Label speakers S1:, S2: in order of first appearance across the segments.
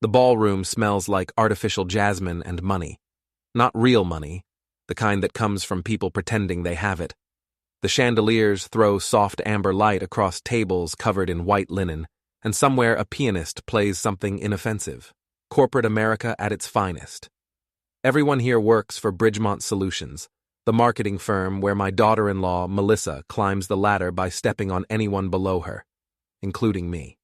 S1: The ballroom smells like artificial jasmine and money. Not real money, the kind that comes from people pretending they have it. The chandeliers throw soft amber light across tables covered in white linen, and somewhere a pianist plays something inoffensive. Corporate America at its finest. Everyone here works for Bridgemont Solutions, the marketing firm where my daughter-in-law, Melissa, climbs the ladder by stepping on anyone below her, including me.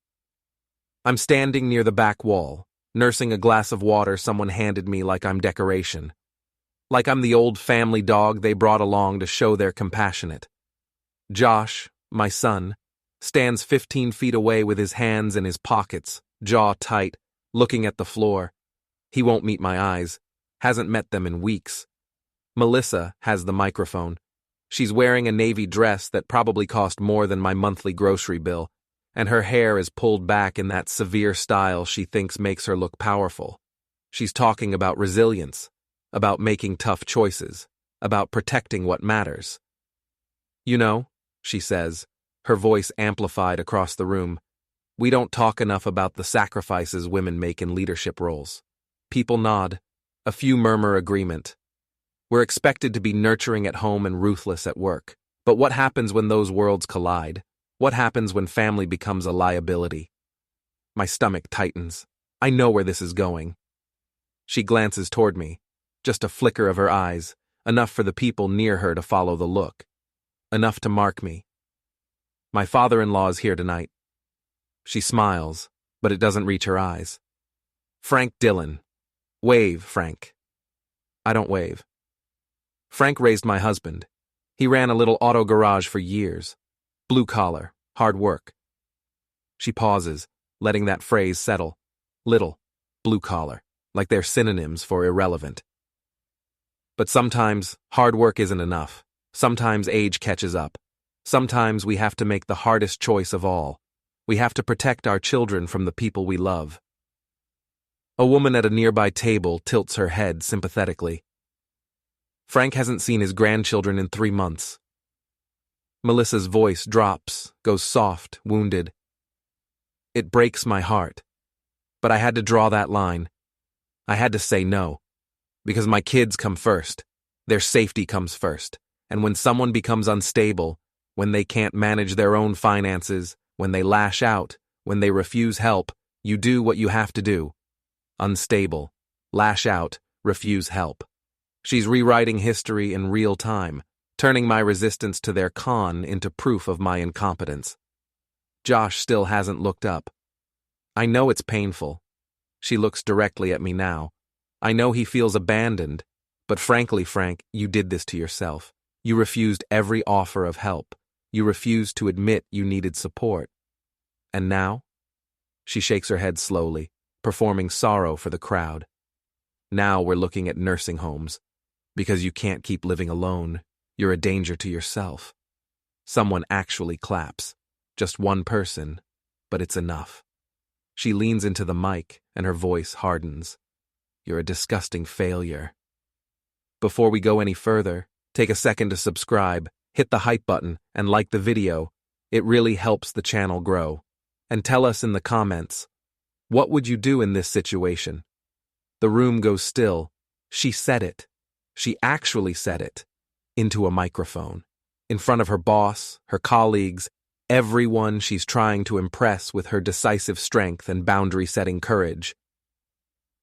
S1: I'm standing near the back wall, nursing a glass of water someone handed me like I'm decoration. Like I'm the old family dog they brought along to show they're compassionate. Josh, my son, stands 15 feet away with his hands in his pockets, jaw tight, looking at the floor. He won't meet my eyes, hasn't met them in weeks. Melissa has the microphone. She's wearing a navy dress that probably cost more than my monthly grocery bill, and her hair is pulled back in that severe style she thinks makes her look powerful. She's talking about resilience, about making tough choices, about protecting what matters. You know, she says, her voice amplified across the room, we don't talk enough about the sacrifices women make in leadership roles. People nod. A few murmur agreement. We're expected to be nurturing at home and ruthless at work. But what happens when those worlds collide? What happens when family becomes a liability? My stomach tightens. I know where this is going. She glances toward me. Just a flicker of her eyes, enough for the people near her to follow the look. Enough to mark me. My father-in-law is here tonight. She smiles, but it doesn't reach her eyes. Frank Dillon. Wave, Frank. I don't wave. Frank raised my husband. He ran a little auto garage for years. Blue collar, hard work. She pauses, letting that phrase settle. Little, blue collar, like they're synonyms for irrelevant. But sometimes, hard work isn't enough. Sometimes age catches up. Sometimes we have to make the hardest choice of all. We have to protect our children from the people we love. A woman at a nearby table tilts her head sympathetically. Frank hasn't seen his grandchildren in 3 months. Melissa's voice drops, goes soft, wounded. It breaks my heart. But I had to draw that line. I had to say no. Because my kids come first. Their safety comes first. And when someone becomes unstable, when they can't manage their own finances, when they lash out, when they refuse help, you do what you have to do. Unstable. Lash out, refuse help. She's rewriting history in real time, turning my resistance to their con into proof of my incompetence. Josh still hasn't looked up. I know it's painful. She looks directly at me now. I know he feels abandoned, but frankly, Frank, you did this to yourself. You refused every offer of help. You refused to admit you needed support. And now? She shakes her head slowly, performing sorrow for the crowd. Now we're looking at nursing homes. Because you can't keep living alone. You're a danger to yourself. Someone actually claps. Just one person, but it's enough. She leans into the mic, and her voice hardens. You're a disgusting failure. Before we go any further, take a second to subscribe, hit the hype button, and like the video. It really helps the channel grow. And tell us in the comments, what would you do in this situation? The room goes still. She said it. She actually said it. Into a microphone. In front of her boss, her colleagues, everyone she's trying to impress with her decisive strength and boundary-setting courage.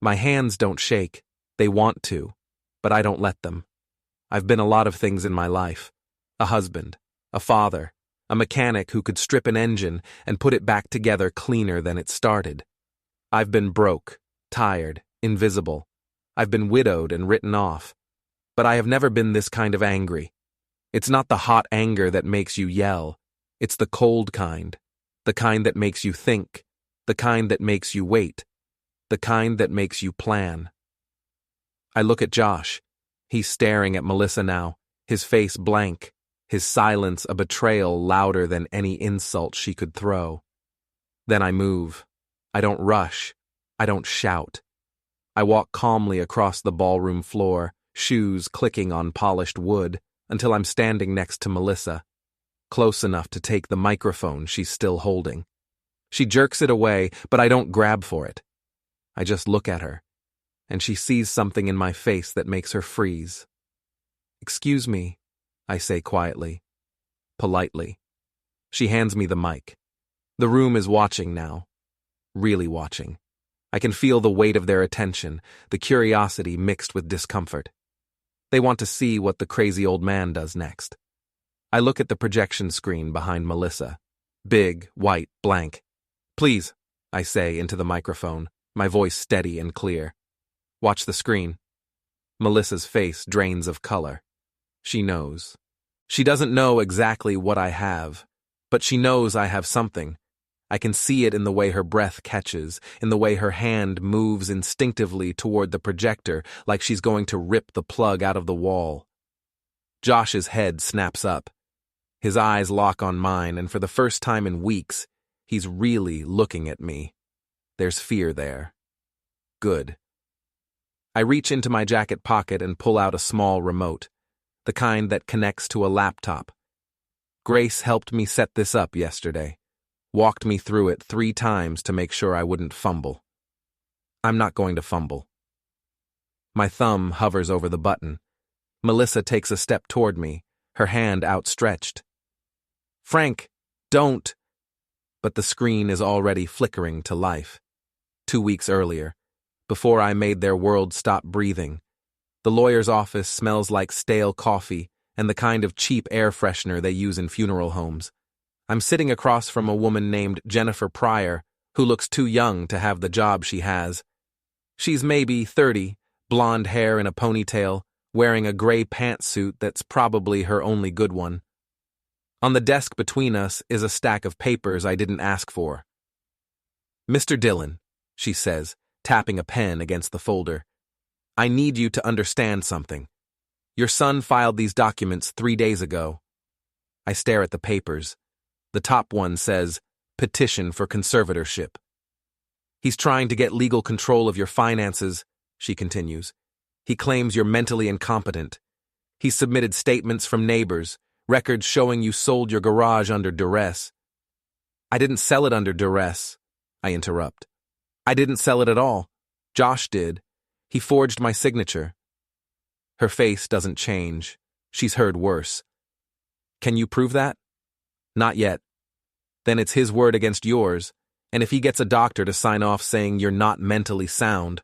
S1: My hands don't shake. They want to, but I don't let them. I've been a lot of things in my life. A husband, a father, a mechanic who could strip an engine and put it back together cleaner than it started. I've been broke, tired, invisible. I've been widowed and written off. But I have never been this kind of angry. It's not the hot anger that makes you yell. It's the cold kind. The kind that makes you think. The kind that makes you wait. The kind that makes you plan. I look at Josh. He's staring at Melissa now, his face blank, his silence a betrayal louder than any insult she could throw. Then I move. I don't rush. I don't shout. I walk calmly across the ballroom floor, shoes clicking on polished wood, until I'm standing next to Melissa, close enough to take the microphone she's still holding. She jerks it away, but I don't grab for it. I just look at her, and she sees something in my face that makes her freeze. "Excuse me," I say quietly, politely. She hands me the mic. The room is watching now. Really watching. I can feel the weight of their attention, the curiosity mixed with discomfort. They want to see what the crazy old man does next. I look at the projection screen behind Melissa. Big, white, blank. "Please," I say into the microphone, my voice steady and clear. "Watch the screen." Melissa's face drains of color. She knows. She doesn't know exactly what I have, but she knows I have something. I can see it in the way her breath catches, in the way her hand moves instinctively toward the projector like she's going to rip the plug out of the wall. Josh's head snaps up. His eyes lock on mine, and for the first time in weeks, he's really looking at me. There's fear there. Good. I reach into my jacket pocket and pull out a small remote, the kind that connects to a laptop. Grace helped me set this up yesterday. Walked me through it 3 times to make sure I wouldn't fumble. I'm not going to fumble. My thumb hovers over the button. Melissa takes a step toward me, her hand outstretched. "Frank, don't!" But the screen is already flickering to life. 2 weeks earlier, before I made their world stop breathing, the lawyer's office smells like stale coffee and the kind of cheap air freshener they use in funeral homes. I'm sitting across from a woman named Jennifer Pryor, who looks too young to have the job she has. She's maybe 30, blonde hair in a ponytail, wearing a gray pantsuit that's probably her only good one. On the desk between us is a stack of papers I didn't ask for. "Mr. Dillon," she says, tapping a pen against the folder, "I need you to understand something. Your son filed these documents 3 days ago." I stare at the papers. The top one says, "Petition for conservatorship." "He's trying to get legal control of your finances," she continues. "He claims you're mentally incompetent. He's submitted statements from neighbors, records showing you sold your garage under duress." "I didn't sell it under duress," I interrupt. "I didn't sell it at all. Josh did. He forged my signature." Her face doesn't change. She's heard worse. "Can you prove that?" "Not yet." "Then it's his word against yours, and if he gets a doctor to sign off saying you're not mentally sound..."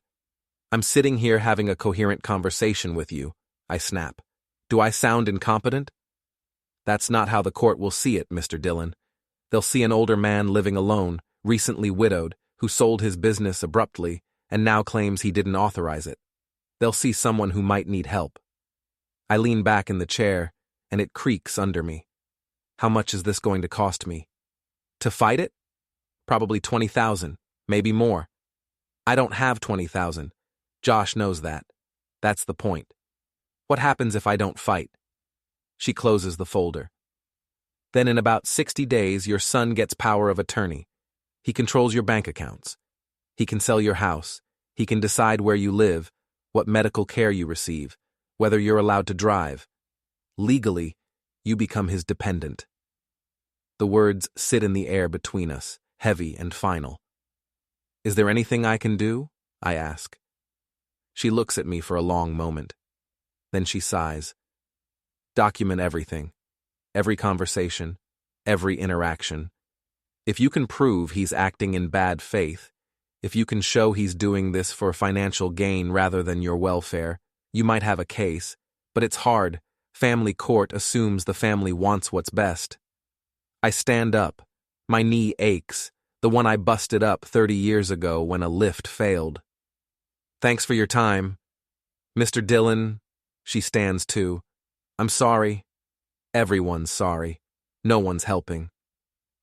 S1: "I'm sitting here having a coherent conversation with you," I snap. "Do I sound incompetent?" "That's not how the court will see it, Mr. Dillon. They'll see an older man living alone, recently widowed, who sold his business abruptly and now claims he didn't authorize it. They'll see someone who might need help." I lean back in the chair, and it creaks under me. How much is this going to cost me? To fight it? Probably $20,000, maybe more. I don't have $20,000. Josh knows that. That's the point. What happens if I don't fight? She closes the folder. "Then in about 60 days, your son gets power of attorney. He controls your bank accounts. He can sell your house. He can decide where you live, what medical care you receive, whether you're allowed to drive. Legally, you become his dependent." The words sit in the air between us, heavy and final. "Is there anything I can do?" I ask. She looks at me for a long moment. Then she sighs. "Document everything. Every conversation. Every interaction. If you can prove he's acting in bad faith, if you can show he's doing this for financial gain rather than your welfare, you might have a case, but it's hard. Family court assumes the family wants what's best." I stand up. My knee aches, the one I busted up 30 years ago when a lift failed. "Thanks for your time. Mr. Dillon," she stands too. "I'm sorry. Everyone's sorry. No one's helping."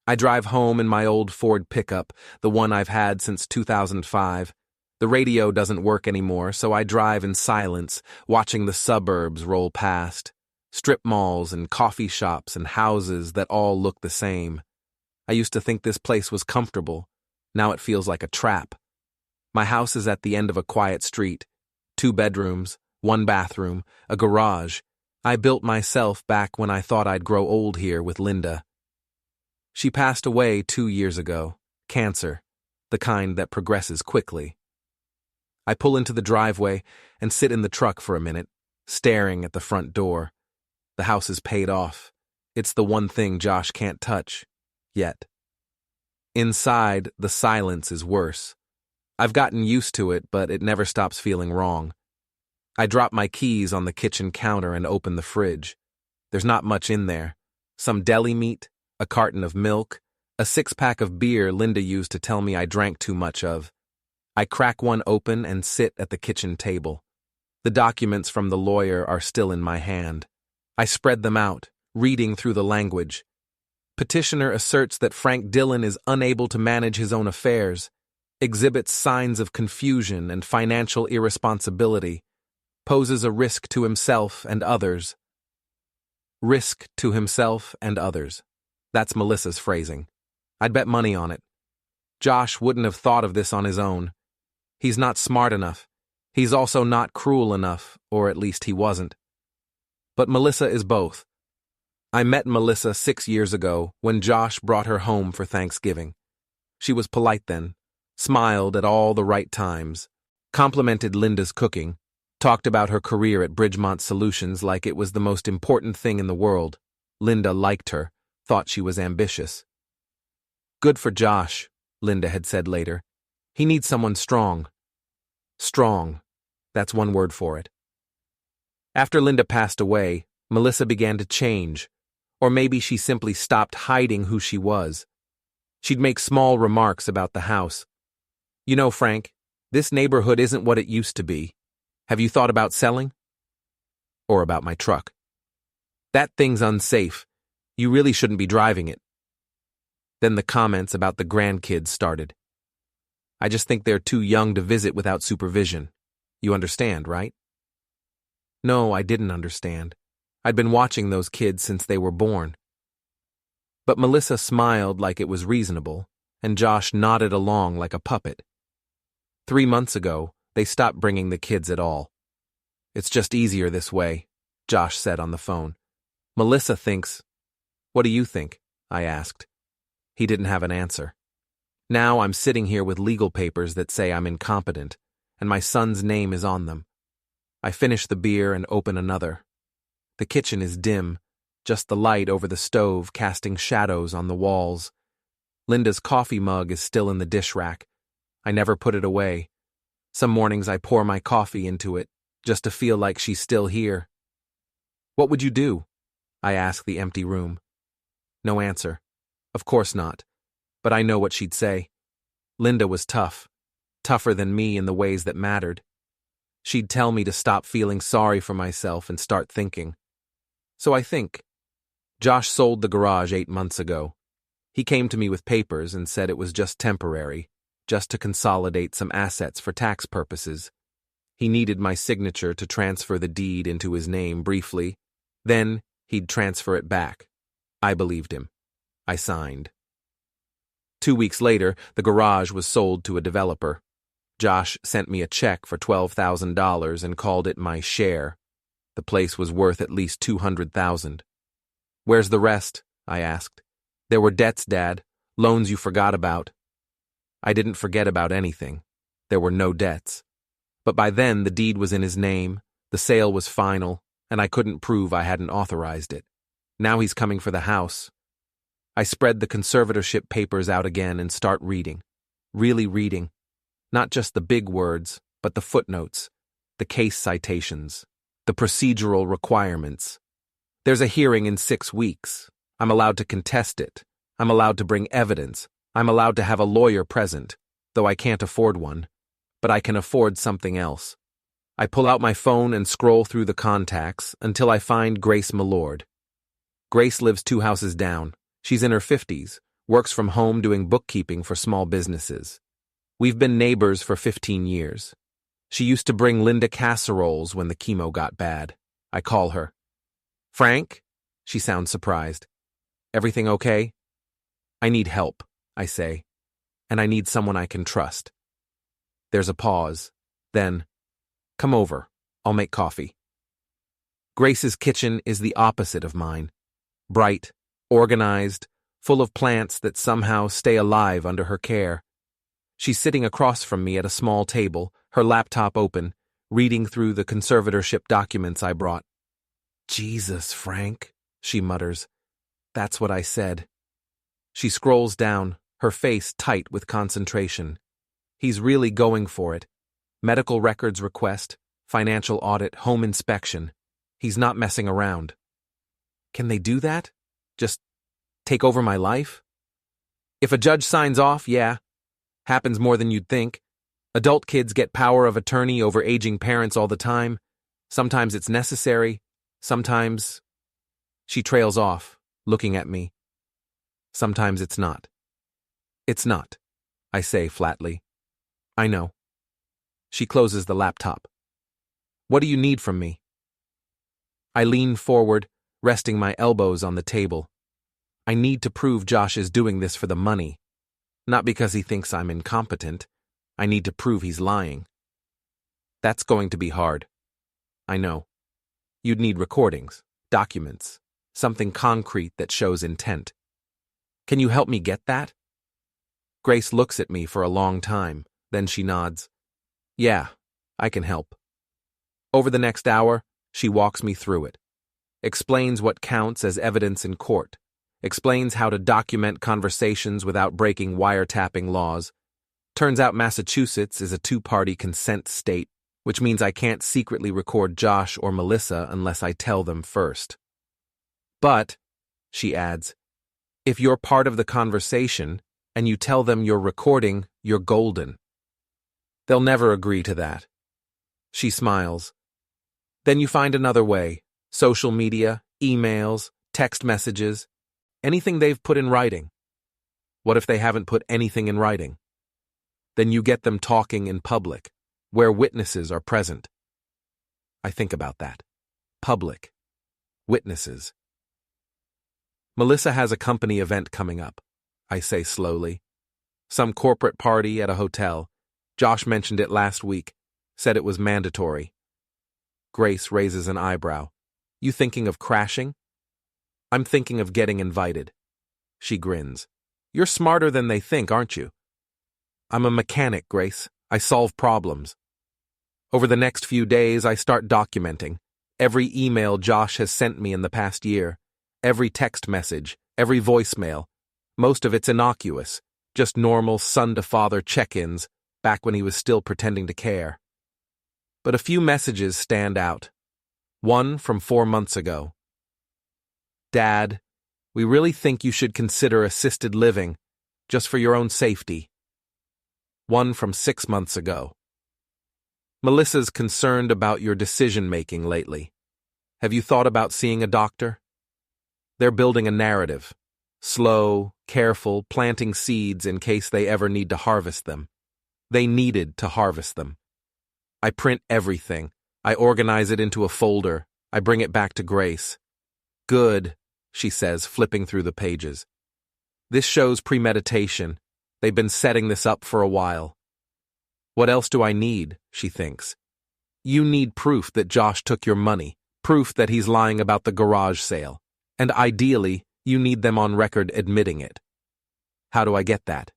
S1: I drive home in my old Ford pickup, the one I've had since 2005. The radio doesn't work anymore, so I drive in silence, watching the suburbs roll past. Strip malls and coffee shops and houses that all look the same. I used to think this place was comfortable. Now it feels like a trap. My house is at the end of a quiet street. 2 bedrooms, 1 bathroom, a garage. I built myself back when I thought I'd grow old here with Linda. She passed away 2 years ago. Cancer. The kind that progresses quickly. I pull into the driveway and sit in the truck for a minute, staring at the front door. The house is paid off. It's the one thing Josh can't touch. Yet. Inside, the silence is worse. I've gotten used to it, but it never stops feeling wrong. I drop my keys on the kitchen counter and open the fridge. There's not much in there. Some deli meat, a carton of milk, a 6-pack of beer Linda used to tell me I drank too much of. I crack one open and sit at the kitchen table. The documents from the lawyer are still in my hand. I spread them out, reading through the language. Petitioner asserts that Frank Dillon is unable to manage his own affairs, exhibits signs of confusion and financial irresponsibility, poses a risk to himself and others. Risk to himself and others. That's Melissa's phrasing. I'd bet money on it. Josh wouldn't have thought of this on his own. He's not smart enough. He's also not cruel enough, or at least he wasn't. But Melissa is both. I met Melissa 6 years ago when Josh brought her home for Thanksgiving. She was polite then, smiled at all the right times, complimented Linda's cooking, talked about her career at Bridgemont Solutions like it was the most important thing in the world. Linda liked her, thought she was ambitious. Good for Josh, Linda had said later. He needs someone strong. Strong. That's one word for it. After Linda passed away, Melissa began to change, or maybe she simply stopped hiding who she was. She'd make small remarks about the house. You know, Frank, this neighborhood isn't what it used to be. Have you thought about selling? Or about my truck. That thing's unsafe. You really shouldn't be driving it. Then the comments about the grandkids started. I just think they're too young to visit without supervision. You understand, right? No, I didn't understand. I'd been watching those kids since they were born. But Melissa smiled like it was reasonable, and Josh nodded along like a puppet. 3 months ago, they stopped bringing the kids at all. It's just easier this way, Josh said on the phone. Melissa thinks. What do you think? I asked. He didn't have an answer. Now I'm sitting here with legal papers that say I'm incompetent, and my son's name is on them. I finish the beer and open another. The kitchen is dim, just the light over the stove casting shadows on the walls. Linda's coffee mug is still in the dish rack. I never put it away. Some mornings I pour my coffee into it, just to feel like she's still here. What would you do? I ask the empty room. No answer. Of course not. But I know what she'd say. Linda was tough. Tougher than me in the ways that mattered. She'd tell me to stop feeling sorry for myself and start thinking. So I think. Josh sold the garage 8 months ago. He came to me with papers and said it was just temporary, just to consolidate some assets for tax purposes. He needed my signature to transfer the deed into his name briefly. Then he'd transfer it back. I believed him. I signed. 2 weeks later, the garage was sold to a developer. Josh sent me a check for $12,000 and called it my share. The place was worth at least $200,000. Where's the rest? I asked. There were debts, Dad. Loans you forgot about. I didn't forget about anything. There were no debts. But by then, the deed was in his name, the sale was final, and I couldn't prove I hadn't authorized it. Now he's coming for the house. I spread the conservatorship papers out again and start reading. Really reading. Not just the big words, but the footnotes, the case citations, the procedural requirements. There's a hearing in 6 weeks. I'm allowed to contest it. I'm allowed to bring evidence. I'm allowed to have a lawyer present, though I can't afford one. But I can afford something else. I pull out my phone and scroll through the contacts until I find Grace Millord. Grace lives 2 houses down. She's in her 50s, works from home doing bookkeeping for small businesses. We've been neighbors for 15 years. She used to bring Linda casseroles when the chemo got bad. I call her. Frank? She sounds surprised. Everything okay? I need help, I say, and I need someone I can trust. There's a pause. Then, come over. I'll make coffee. Grace's kitchen is the opposite of mine. Bright, organized, full of plants that somehow stay alive under her care. She's sitting across from me at a small table, her laptop open, reading through the conservatorship documents I brought. "Jesus, Frank," she mutters. "That's what I said." She scrolls down, her face tight with concentration. He's really going for it. Medical records request, financial audit, home inspection. He's not messing around. Can they do that? Just take over my life? If a judge signs off, yeah. Happens more than you'd think. Adult kids get power of attorney over aging parents all the time. Sometimes it's necessary. Sometimes... She trails off, looking at me. Sometimes it's not. It's not, I say flatly. I know. She closes the laptop. What do you need from me? I lean forward, resting my elbows on the table. I need to prove Josh is doing this for the money. Not because he thinks I'm incompetent. I need to prove he's lying. That's going to be hard. I know. You'd need recordings, documents, something concrete that shows intent. Can you help me get that? Grace looks at me for a long time, then she nods. Yeah, I can help. Over the next hour, she walks me through it. Explains what counts as evidence in court. Explains how to document conversations without breaking wiretapping laws. Turns out Massachusetts is a two-party consent state, which means I can't secretly record Josh or Melissa unless I tell them first. But, she adds, if you're part of the conversation and you tell them you're recording, you're golden. They'll never agree to that. She smiles. Then you find another way. Social media, emails, text messages, anything they've put in writing. What if they haven't put anything in writing? Then you get them talking in public, where witnesses are present. I think about that. Public. Witnesses. Melissa has a company event coming up, I say slowly. Some corporate party at a hotel. Josh mentioned it last week, said it was mandatory. Grace raises an eyebrow. You thinking of crashing? I'm thinking of getting invited. She grins. You're smarter than they think, aren't you? I'm a mechanic, Grace. I solve problems. Over the next few days, I start documenting every email Josh has sent me in the past year, every text message, every voicemail. Most of it's innocuous, just normal son-to-father check-ins back when he was still pretending to care. But a few messages stand out. One from 4 months ago. Dad, we really think you should consider assisted living, just for your own safety. One from 6 months ago. Melissa's concerned about your decision-making lately. Have you thought about seeing a doctor? They're building a narrative. Slow, careful, planting seeds in case they ever need to harvest them. They needed to harvest them. I print everything. I organize it into a folder. I bring it back to Grace. Good, she says, flipping through the pages. This shows premeditation. They've been setting this up for a while. What else do I need, she thinks. You need proof that Josh took your money, proof that he's lying about the garage sale, and ideally, you need them on record admitting it. How do I get that?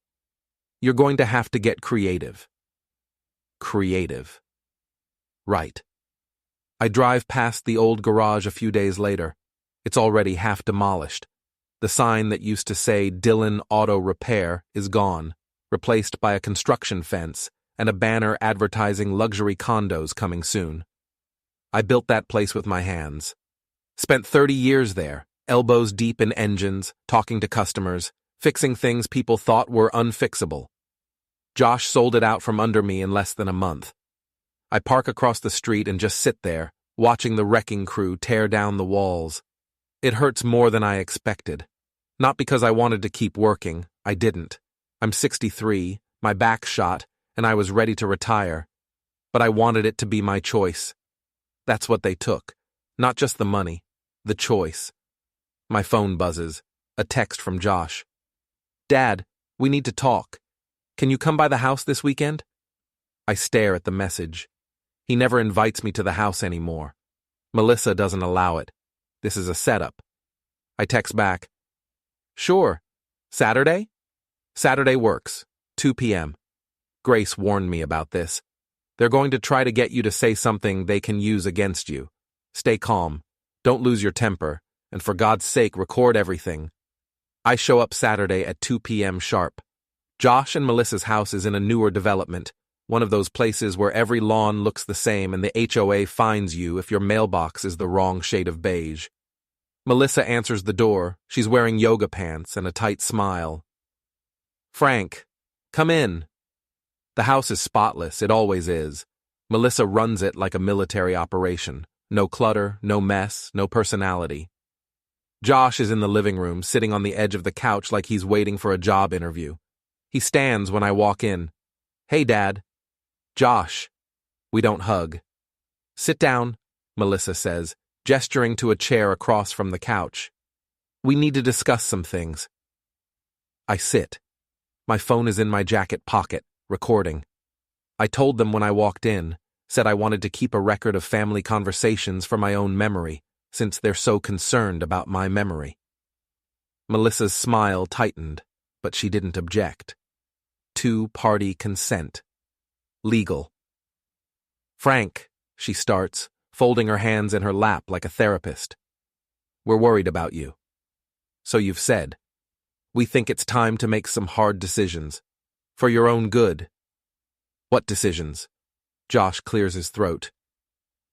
S1: You're going to have to get creative. Creative. Right. I drive past the old garage a few days later. It's already half demolished. The sign that used to say Dillon Auto Repair is gone, replaced by a construction fence and a banner advertising luxury condos coming soon. I built that place with my hands. Spent 30 years there, elbows deep in engines, talking to customers, fixing things people thought were unfixable. Josh sold it out from under me in less than a month. I park across the street and just sit there, watching the wrecking crew tear down the walls. It hurts more than I expected. Not because I wanted to keep working, I didn't. I'm 63, my back's shot, and I was ready to retire. But I wanted it to be my choice. That's what they took. Not just the money, the choice. My phone buzzes. A text from Josh. Dad, we need to talk. Can you come by the house this weekend? I stare at the message. He never invites me to the house anymore. Melissa doesn't allow it. This is a setup. I text back. Sure. Saturday? Saturday works. 2 p.m. Grace warned me about this. They're going to try to get you to say something they can use against you. Stay calm. Don't lose your temper. And for God's sake, record everything. I show up Saturday at 2 p.m. sharp. Josh and Melissa's house is in a newer development, one of those places where every lawn looks the same and the HOA fines you if your mailbox is the wrong shade of beige. Melissa answers the door. She's wearing yoga pants and a tight smile. Frank, come in. The house is spotless, it always is. Melissa runs it like a military operation. No clutter, no mess, no personality. Josh is in the living room, sitting on the edge of the couch like he's waiting for a job interview. He stands when I walk in. Hey, Dad. Josh. We don't hug. Sit down, Melissa says, gesturing to a chair across from the couch. We need to discuss some things. I sit. My phone is in my jacket pocket, recording. I told them when I walked in, said I wanted to keep a record of family conversations for my own memory, since they're so concerned about my memory. Melissa's smile tightened, but she didn't object. Two-party consent. Legal. Frank, she starts, folding her hands in her lap like a therapist. We're worried about you. So you've said. We think it's time to make some hard decisions. For your own good. What decisions? Josh clears his throat.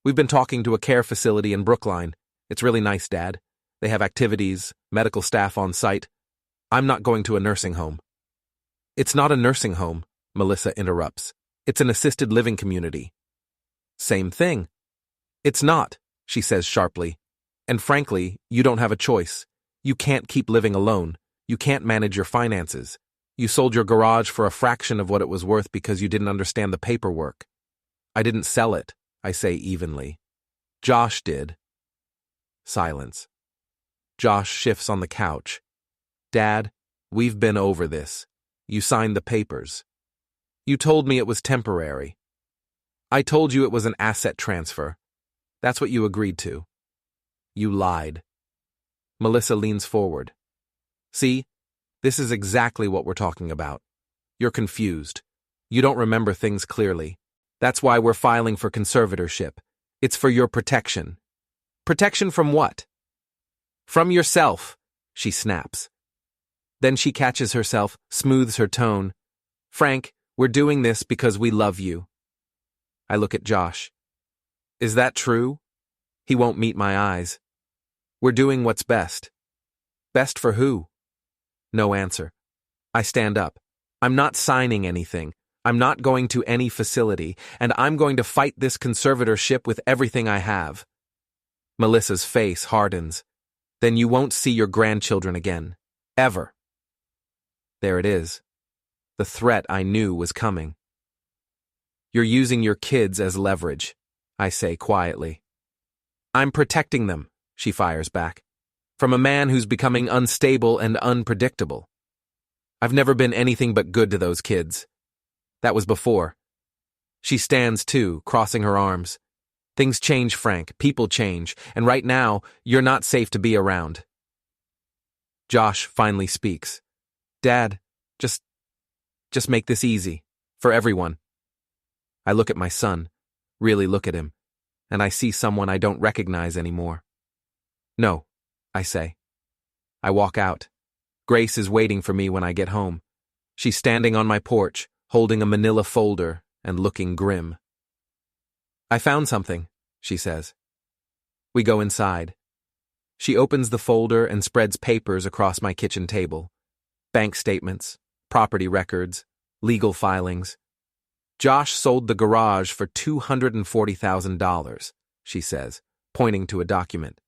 S1: We've been talking to a care facility in Brookline. It's really nice, Dad. They have activities, medical staff on site. I'm not going to a nursing home. It's not a nursing home, Melissa interrupts. It's an assisted living community. Same thing. It's not, she says sharply. And frankly, you don't have a choice. You can't keep living alone. You can't manage your finances. You sold your garage for a fraction of what it was worth because you didn't understand the paperwork. I didn't sell it, I say evenly. Josh did. Silence. Josh shifts on the couch. Dad, we've been over this. You signed the papers. You told me it was temporary. I told you it was an asset transfer. That's what you agreed to. You lied. Melissa leans forward. See, this is exactly what we're talking about. You're confused. You don't remember things clearly. That's why we're filing for conservatorship. It's for your protection. Protection from what? From yourself, she snaps. Then she catches herself, smooths her tone. Frank, we're doing this because we love you. I look at Josh. Is that true? He won't meet my eyes. We're doing what's best. Best for who? No answer. I stand up. I'm not signing anything. I'm not going to any facility, and I'm going to fight this conservatorship with everything I have. Melissa's face hardens. Then you won't see your grandchildren again. Ever. There it is. The threat I knew was coming. You're using your kids as leverage, I say quietly. I'm protecting them, she fires back, from a man who's becoming unstable and unpredictable. I've never been anything but good to those kids. That was before. She stands too, crossing her arms. Things change, Frank. People change. And right now, you're not safe to be around. Josh finally speaks. Dad, just make this easy. For everyone. I look at my son, really look at him, and I see someone I don't recognize anymore. No, I say. I walk out. Grace is waiting for me when I get home. She's standing on my porch, holding a manila folder and looking grim. I found something, she says. We go inside. She opens the folder and spreads papers across my kitchen table. Bank statements, property records, legal filings. Josh sold the garage for $240,000, she says, pointing to a document.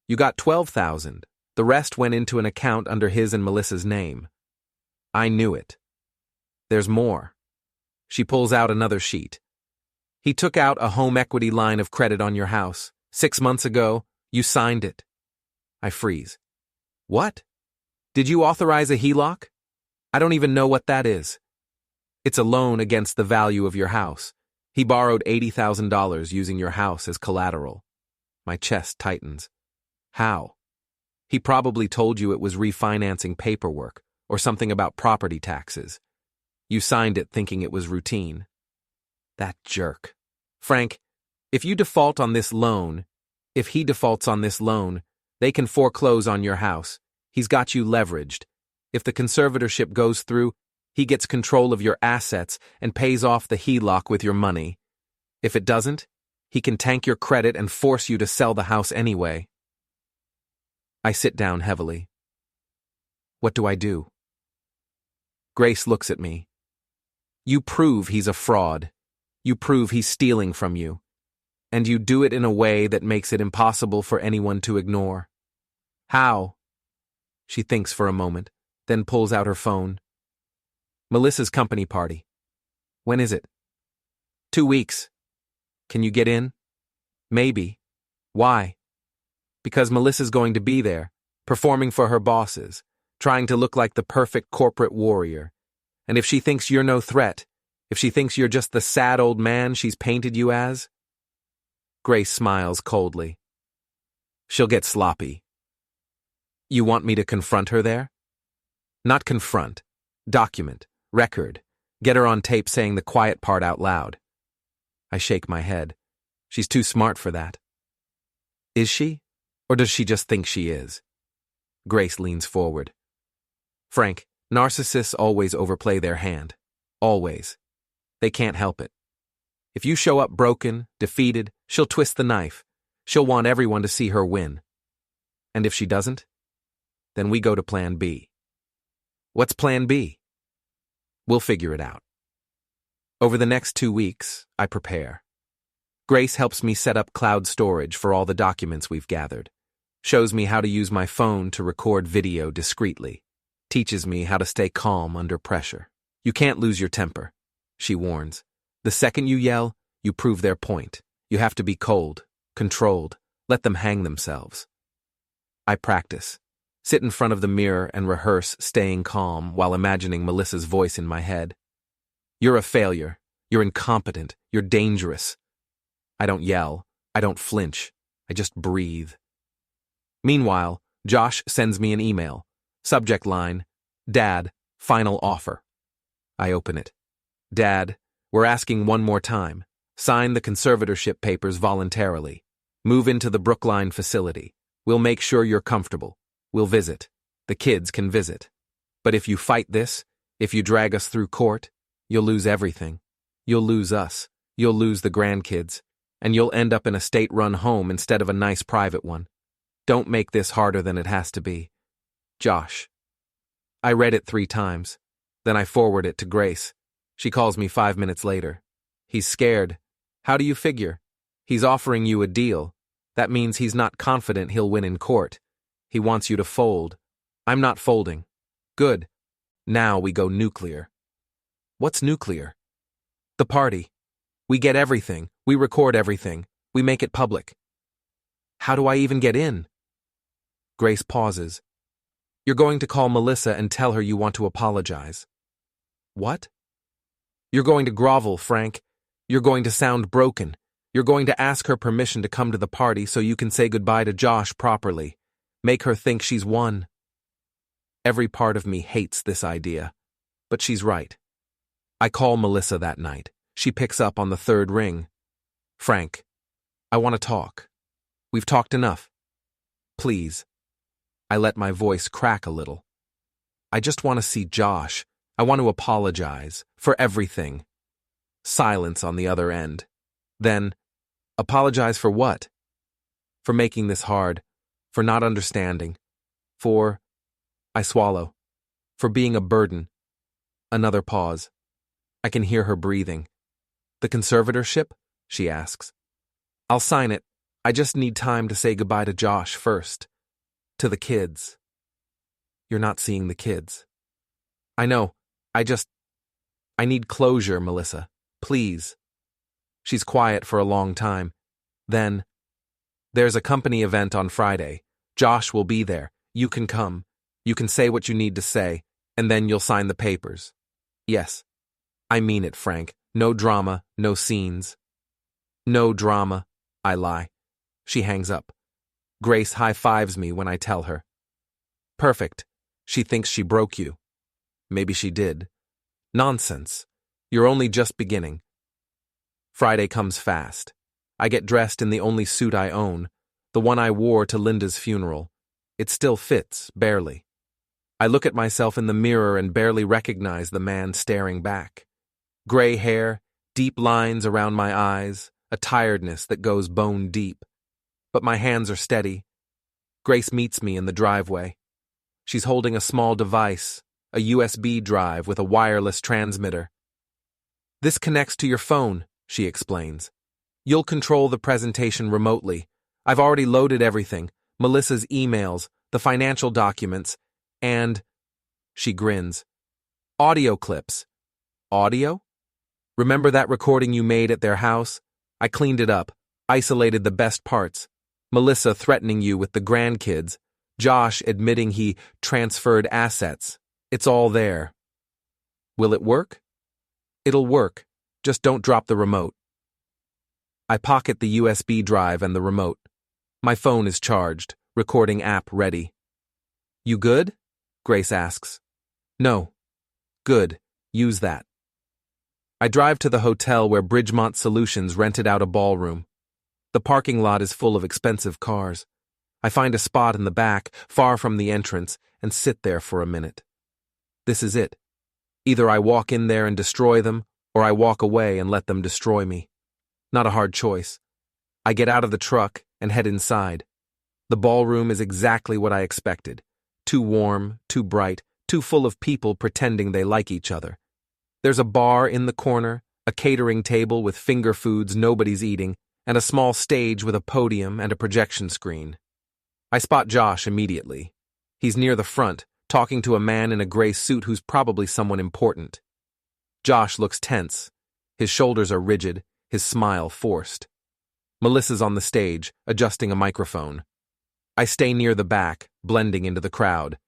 S1: You got $12,000. The rest went into an account under his and Melissa's name. I knew it. There's more. She pulls out another sheet. He took out a home equity line of credit on your house. 6 months ago, you signed it. I freeze. What? Did you authorize a HELOC? I don't even know what that is. It's a loan against the value of your house. He borrowed $80,000 using your house as collateral. My chest tightens. How? He probably told you it was refinancing paperwork or something about property taxes. You signed it thinking it was routine. That jerk. Frank, if he defaults on this loan, they can foreclose on your house. He's got you leveraged. If the conservatorship goes through, he gets control of your assets and pays off the HELOC with your money. If it doesn't, he can tank your credit and force you to sell the house anyway. I sit down heavily. What do I do? Grace looks at me. You prove he's a fraud. You prove he's stealing from you. And you do it in a way that makes it impossible for anyone to ignore. How? She thinks for a moment, then pulls out her phone. Melissa's company party. When is it? 2 weeks. Can you get in? Maybe. Why? Because Melissa's going to be there, performing for her bosses, trying to look like the perfect corporate warrior. And if she thinks you're no threat, if she thinks you're just the sad old man she's painted you as, Grace smiles coldly. She'll get sloppy. You want me to confront her there? Not confront. Document. Record. Get her on tape saying the quiet part out loud. I shake my head. She's too smart for that. Is she? Or does she just think she is? Grace leans forward. Frank, narcissists always overplay their hand. Always. They can't help it. If you show up broken, defeated, she'll twist the knife. She'll want everyone to see her win. And if she doesn't, then we go to Plan B. What's Plan B? We'll figure it out. Over the next 2 weeks, I prepare. Grace helps me set up cloud storage for all the documents we've gathered, shows me how to use my phone to record video discreetly, teaches me how to stay calm under pressure. You can't lose your temper, she warns. The second you yell, you prove their point. You have to be cold, controlled, let them hang themselves. I practice, sit in front of the mirror and rehearse staying calm while imagining Melissa's voice in my head. You're a failure. You're incompetent. You're dangerous. I don't yell. I don't flinch. I just breathe. Meanwhile, Josh sends me an email. Subject line, Dad, final offer. I open it. Dad, we're asking one more time. Sign the conservatorship papers voluntarily. Move into the Brookline facility. We'll make sure you're comfortable. We'll visit. The kids can visit. But if you fight this, if you drag us through court, you'll lose everything. You'll lose us. You'll lose the grandkids. And you'll end up in a state-run home instead of a nice private one. Don't make this harder than it has to be. Josh. I read it 3 times. Then I forward it to Grace. She calls me 5 minutes later. He's scared. How do you figure? He's offering you a deal. That means he's not confident he'll win in court. He wants you to fold. I'm not folding. Good. Now we go nuclear. What's nuclear? The party. We get everything. We record everything. We make it public. How do I even get in? Grace pauses. You're going to call Melissa and tell her you want to apologize. What? You're going to grovel, Frank. You're going to sound broken. You're going to ask her permission to come to the party so you can say goodbye to Josh properly. Make her think she's won. Every part of me hates this idea. But she's right. I call Melissa that night. She picks up on the 3rd ring. Frank, I want to talk. We've talked enough. Please. I let my voice crack a little. I just want to see Josh. I want to apologize for everything. Silence on the other end. Then, apologize for what? For making this hard. For not understanding. For, I swallow. For being a burden. Another pause. I can hear her breathing. The conservatorship? She asks. I'll sign it. I just need time to say goodbye to Josh first. To the kids. You're not seeing the kids. I know. I need closure, Melissa. Please. She's quiet for a long time. Then, there's a company event on Friday. Josh will be there. You can come. You can say what you need to say, and then you'll sign the papers. Yes. I mean it, Frank. No drama, no scenes. No drama, I lie. She hangs up. Grace high-fives me when I tell her. Perfect. She thinks she broke you. Maybe she did. Nonsense. You're only just beginning. Friday comes fast. I get dressed in the only suit I own, the one I wore to Linda's funeral. It still fits, barely. I look at myself in the mirror and barely recognize the man staring back. Gray hair, deep lines around my eyes, a tiredness that goes bone deep. But my hands are steady. Grace meets me in the driveway. She's holding a small device, a USB drive with a wireless transmitter. "This connects to your phone," she explains. "You'll control the presentation remotely. I've already loaded everything, Melissa's emails, the financial documents, and," she grins, "audio clips." "Audio? Remember that recording you made at their house? I cleaned it up, isolated the best parts. Melissa threatening you with the grandkids, Josh admitting he transferred assets. It's all there." "Will it work?" "It'll work. Just don't drop the remote." I pocket the USB drive and the remote. My phone is charged, recording app ready. "You good?" Grace asks. "No." "Good. Use that." I drive to the hotel where Bridgemont Solutions rented out a ballroom. The parking lot is full of expensive cars. I find a spot in the back, far from the entrance, and sit there for a minute. This is it. Either I walk in there and destroy them, or I walk away and let them destroy me. Not a hard choice. I get out of the truck and head inside. The ballroom is exactly what I expected. Too warm, too bright, too full of people pretending they like each other. There's a bar in the corner, a catering table with finger foods nobody's eating, and a small stage with a podium and a projection screen. I spot Josh immediately. He's near the front, talking to a man in a gray suit who's probably someone important. Josh looks tense. His shoulders are rigid, his smile forced. Melissa's on the stage, adjusting a microphone. I stay near the back, blending into the crowd.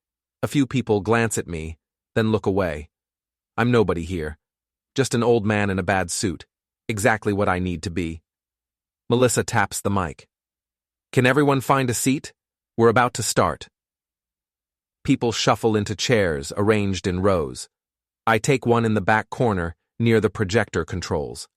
S1: A few people glance at me, then look away. I'm nobody here. Just an old man in a bad suit. Exactly what I need to be. Melissa taps the mic. "Can everyone find a seat? We're about to start." People shuffle into chairs, arranged in rows. I take one in the back corner, near the projector controls.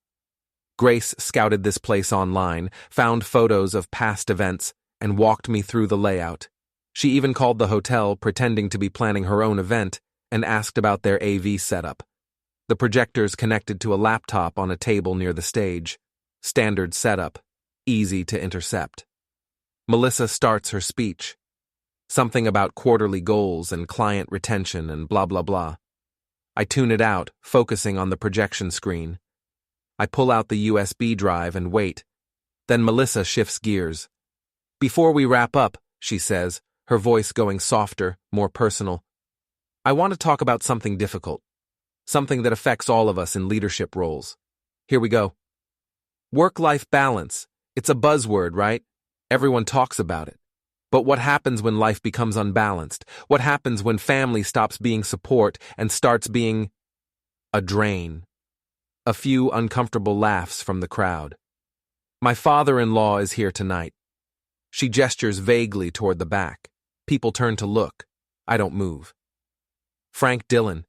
S1: Grace scouted this place online, found photos of past events, and walked me through the layout. She even called the hotel, pretending to be planning her own event, and asked about their AV setup. The projector's connected to a laptop on a table near the stage. Standard setup, easy to intercept. Melissa starts her speech. Something about quarterly goals and client retention and blah blah blah. I tune it out, focusing on the projection screen. I pull out the USB drive and wait. Then Melissa shifts gears. "Before we wrap up," she says, her voice going softer, more personal, "I want to talk about something difficult. Something that affects all of us in leadership roles. Here we go. Work-life balance. It's a buzzword, right? Everyone talks about it. But what happens when life becomes unbalanced? What happens when family stops being support and starts being a drain?" A few uncomfortable laughs from the crowd. "My father-in-law is here tonight." She gestures vaguely toward the back. People turn to look. I don't move. "Frank Dillon.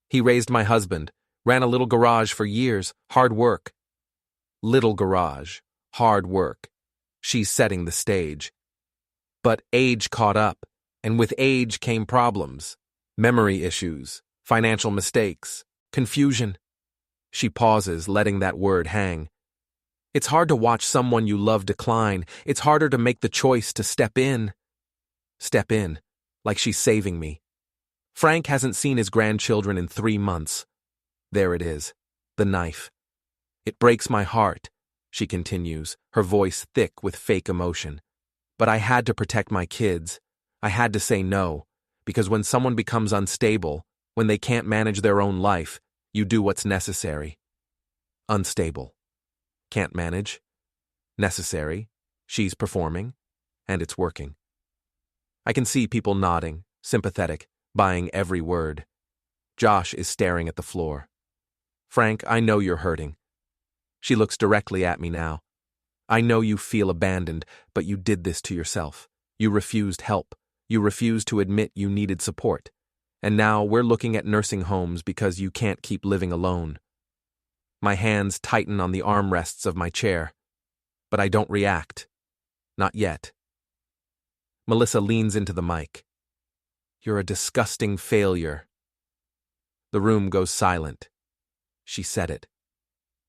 S1: He raised my husband, ran a little garage for years, hard work." Little garage, hard work. She's setting the stage. But age caught up, and with age came problems. Memory issues, financial mistakes, confusion. She pauses, letting that word hang. "It's hard to watch someone you love decline. It's harder to make the choice to step in." Step in, like she's saving me. Frank hasn't seen his grandchildren in 3 months. There it is, the knife. "It breaks my heart," she continues, her voice thick with fake emotion. "But I had to protect my kids. I had to say no, because when someone becomes unstable, when they can't manage their own life, you do what's necessary." Unstable. Can't manage. Necessary. She's performing, and it's working. I can see people nodding, sympathetic, buying every word. Josh is staring at the floor. "Frank, I know you're hurting." She looks directly at me now. "I know you feel abandoned, but you did this to yourself. You refused help. You refused to admit you needed support. And now we're looking at nursing homes because you can't keep living alone." My hands tighten on the armrests of my chair. But I don't react. Not yet. Melissa leans into the mic. "You're a disgusting failure." The room goes silent. She said it.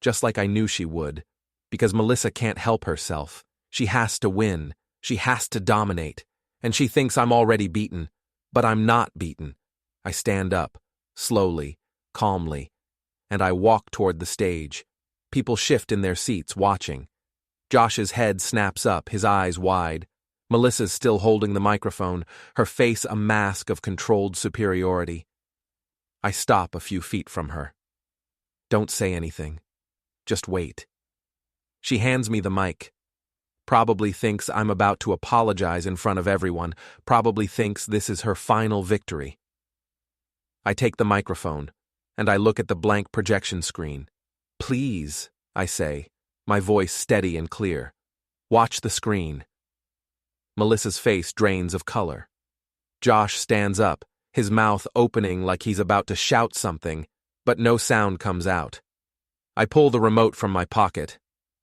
S1: Just like I knew she would. Because Melissa can't help herself. She has to win. She has to dominate. And she thinks I'm already beaten. But I'm not beaten. I stand up, slowly, calmly, and I walk toward the stage. People shift in their seats, watching. Josh's head snaps up, his eyes wide. Melissa's still holding the microphone, her face a mask of controlled superiority. I stop a few feet from her. "Don't say anything. Just wait." She hands me the mic. Probably thinks I'm about to apologize in front of everyone. Probably thinks this is her final victory. I take the microphone, and I look at the blank projection screen. "Please," I say, my voice steady and clear. "Watch the screen." Melissa's face drains of color. Josh stands up, his mouth opening like he's about to shout something, but no sound comes out. I pull the remote from my pocket.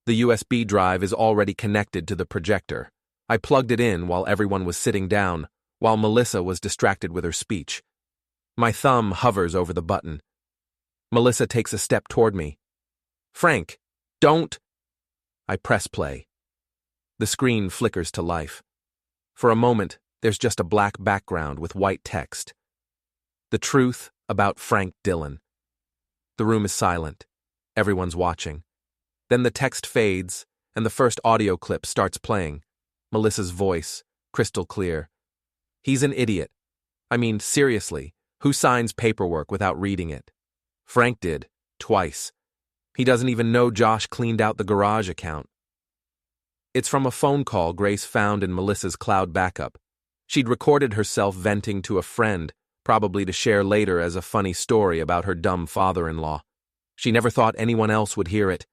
S1: The USB drive is already connected to the projector. I plugged it in while everyone was sitting down, while Melissa was distracted with her speech. My thumb hovers over the button. Melissa takes a step toward me. "Frank, don't." I press play. The screen flickers to life. For a moment, there's just a black background with white text. "The truth about Frank Dillon." The room is silent. Everyone's watching. Then the text fades, and the first audio clip starts playing. Melissa's voice, crystal clear. "He's an idiot. I mean, seriously, who signs paperwork without reading it? Frank did, twice. He doesn't even know Josh cleaned out the garage account." It's from a phone call Grace found in Melissa's cloud backup. She'd recorded herself venting to a friend, probably to share later as a funny story about her dumb father-in-law. She never thought anyone else would hear it.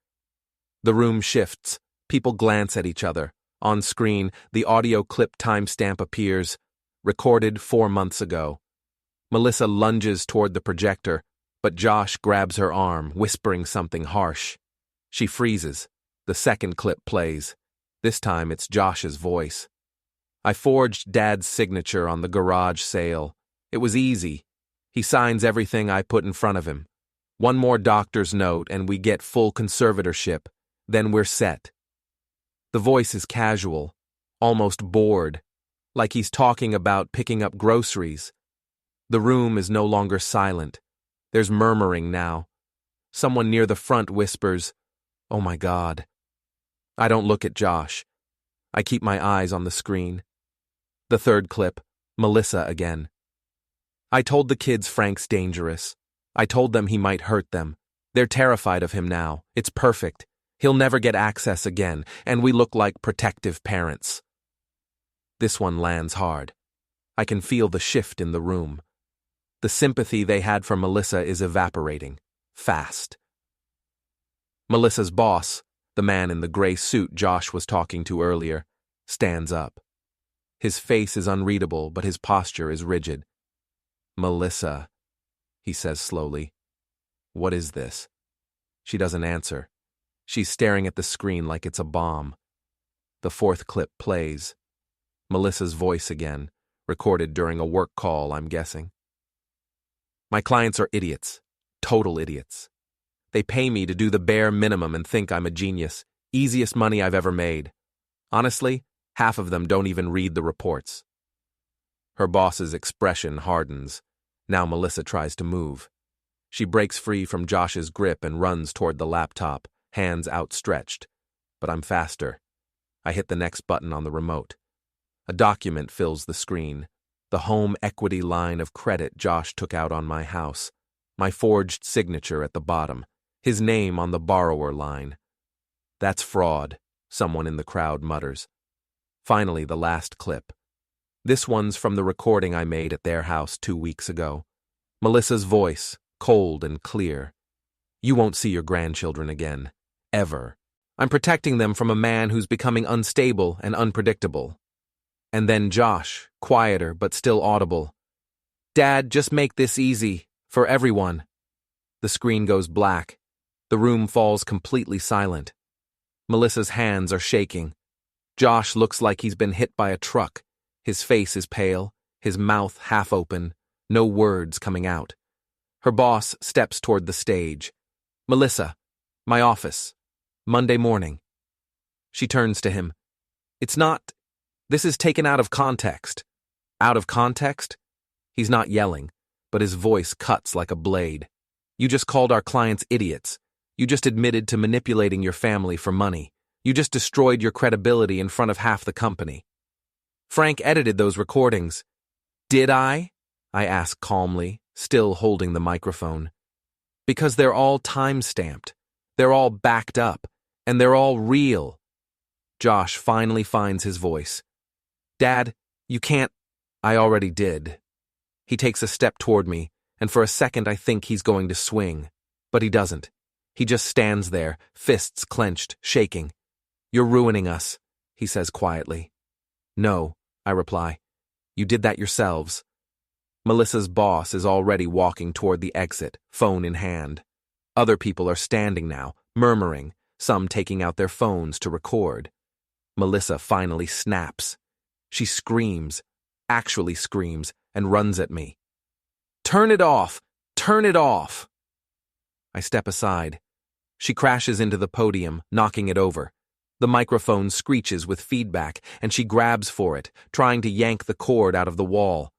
S1: The room shifts. People glance at each other. On screen, the audio clip timestamp appears. Recorded 4 months ago. Melissa lunges toward the projector, but Josh grabs her arm, whispering something harsh. She freezes. The second clip plays. This time it's Josh's voice. "I forged Dad's signature on the garage sale. It was easy. He signs everything I put in front of him. One more doctor's note and we get full conservatorship. Then we're set." The voice is casual, almost bored, like he's talking about picking up groceries. The room is no longer silent. There's murmuring now. Someone near the front whispers, "Oh my God." I don't look at Josh. I keep my eyes on the screen. The third clip, Melissa again. "I told the kids Frank's dangerous. I told them he might hurt them. They're terrified of him now. It's perfect. He'll never get access again, and we look like protective parents." This one lands hard. I can feel the shift in the room. The sympathy they had for Melissa is evaporating. Fast. Melissa's boss, the man in the gray suit Josh was talking to earlier, stands up. His face is unreadable, but his posture is rigid. "Melissa," he says slowly. "What is this?" She doesn't answer. She's staring at the screen like it's a bomb. The fourth clip plays. Melissa's voice again, recorded during a work call, I'm guessing. "My clients are idiots. Total idiots. They pay me to do the bare minimum and think I'm a genius. Easiest money I've ever made. Honestly, half of them don't even read the reports." Her boss's expression hardens. Now Melissa tries to move. She breaks free from Josh's grip and runs toward the laptop, hands outstretched. But I'm faster. I hit the next button on the remote. A document fills the screen. The home equity line of credit Josh took out on my house. My forged signature at the bottom. His name on the borrower line. "That's fraud," someone in the crowd mutters. Finally, the last clip. This one's from the recording I made at their house 2 weeks ago. Melissa's voice, cold and clear. "You won't see your grandchildren again. Ever. I'm protecting them from a man who's becoming unstable and unpredictable." And then Josh, quieter but still audible. "Dad, just make this easy. For everyone." The screen goes black. The room falls completely silent. Melissa's hands are shaking. Josh looks like he's been hit by a truck. His face is pale, his mouth half open, no words coming out. Her boss steps toward the stage. "Melissa, my office. Monday morning." She turns to him. "It's not. This is taken out of context." "Out of context?" He's not yelling, but his voice cuts like a blade. "You just called our clients idiots. You just admitted to manipulating your family for money. You just destroyed your credibility in front of half the company." "Frank edited those recordings." "Did I?" I ask calmly, still holding the microphone. "Because they're all time-stamped. They're all backed up. And they're all real." Josh finally finds his voice. "Dad, you can't." "I already did." He takes a step toward me, and for a second I think he's going to swing. But he doesn't. He just stands there, fists clenched, shaking. "You're ruining us," he says quietly. "No," I reply. "You did that yourselves." Melissa's boss is already walking toward the exit, phone in hand. Other people are standing now, murmuring, some taking out their phones to record. Melissa finally snaps. She screams, actually screams, and runs at me. "Turn it off! Turn it off!" I step aside. She crashes into the podium, knocking it over. The microphone screeches with feedback, and she grabs for it, trying to yank the cord out of the wall.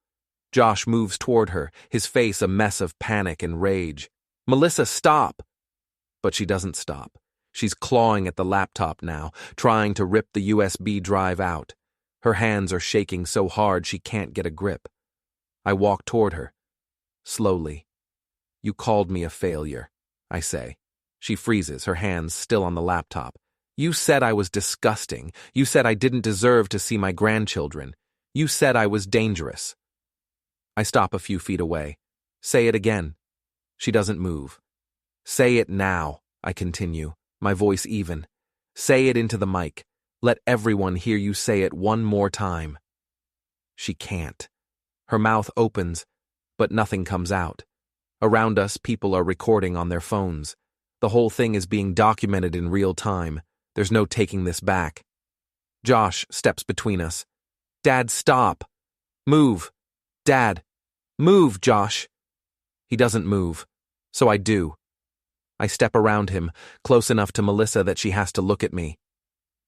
S1: Josh moves toward her, his face a mess of panic and rage. "Melissa, stop!" But she doesn't stop. She's clawing at the laptop now, trying to rip the USB drive out. Her hands are shaking so hard she can't get a grip. I walk toward her. Slowly. "You called me a failure," I say. She freezes, her hands still on the laptop. "You said I was disgusting. You said I didn't deserve to see my grandchildren. You said I was dangerous." I stop a few feet away. "Say it again." She doesn't move. "Say it now," I continue, my voice even. "Say it into the mic. Let everyone hear you say it one more time." She can't. Her mouth opens, but nothing comes out. Around us, people are recording on their phones. The whole thing is being documented in real time. There's no taking this back. Josh steps between us. "Dad, stop! Move! Dad! Move, Josh!" He doesn't move, so I do. I step around him, close enough to Melissa that she has to look at me.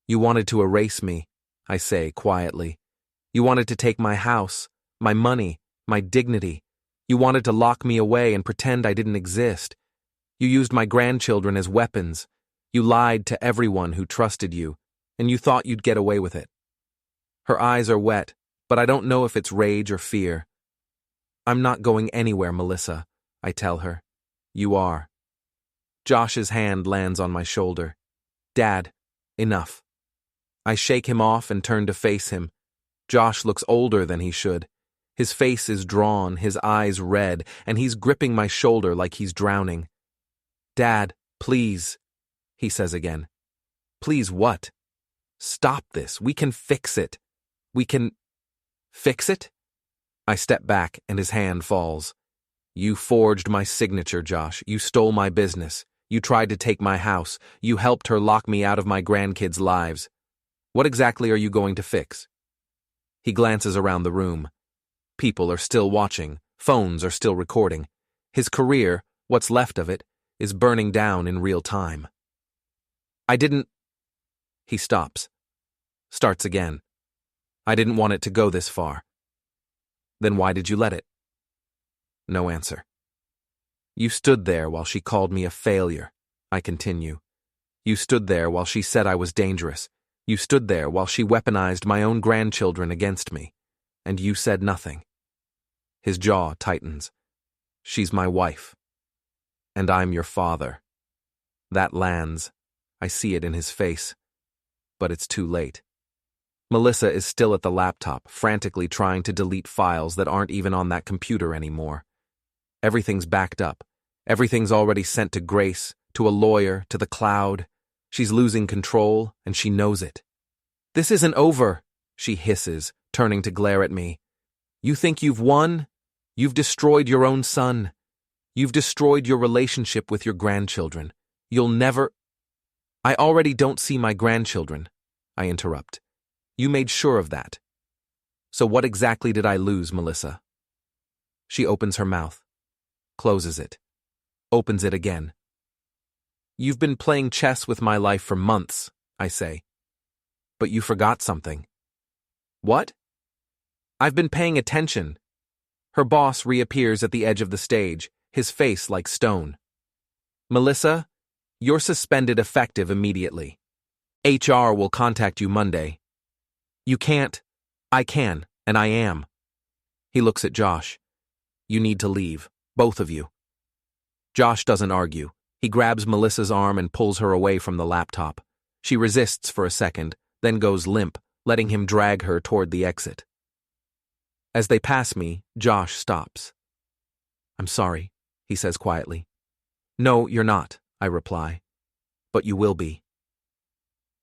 S1: "You wanted to erase me," I say quietly. "You wanted to take my house, my money, my dignity. You wanted to lock me away and pretend I didn't exist. You used my grandchildren as weapons. You lied to everyone who trusted you, and you thought you'd get away with it." Her eyes are wet, but I don't know if it's rage or fear. "I'm not going anywhere, Melissa," I tell her. "You are." Josh's hand lands on my shoulder. "Dad, enough." I shake him off and turn to face him. Josh looks older than he should. His face is drawn, his eyes red, and he's gripping my shoulder like he's drowning. "Dad, please," he says again. "Please what?" "Stop this. We can fix it. We can..." "Fix it?" I step back and his hand falls. "You forged my signature, Josh. You stole my business. You tried to take my house. You helped her lock me out of my grandkids' lives. What exactly are you going to fix?" He glances around the room. People are still watching. Phones are still recording. His career, what's left of it, is burning down in real time. "I didn't..." He stops. Starts again. "I didn't want it to go this far." "Then why did you let it?" No answer. "You stood there while she called me a failure," I continue. "You stood there while she said I was dangerous. You stood there while she weaponized my own grandchildren against me. And you said nothing." His jaw tightens. "She's my wife. And I'm your father." That lands. I see it in his face. But it's too late. Melissa is still at the laptop, frantically trying to delete files that aren't even on that computer anymore. Everything's backed up. Everything's already sent to Grace, to a lawyer, to the cloud. She's losing control, and she knows it. "This isn't over," she hisses, turning to glare at me. "You think you've won? You've destroyed your own son. You've destroyed your relationship with your grandchildren. You'll never— I already don't see my grandchildren, I interrupt. You made sure of that. So what exactly did I lose, Melissa? She opens her mouth, closes it, opens it again. You've been playing chess with my life for months, I say. But you forgot something. What? I've been paying attention. Her boss reappears at the edge of the stage, his face like stone. Melissa, you're suspended effective immediately. HR will contact you Monday. You can't. I can, and I am. He looks at Josh. You need to leave, both of you. Josh doesn't argue. He grabs Melissa's arm and pulls her away from the laptop. She resists for a second, then goes limp, letting him drag her toward the exit. As they pass me, Josh stops. I'm sorry, he says quietly. No, you're not, I reply. But you will be.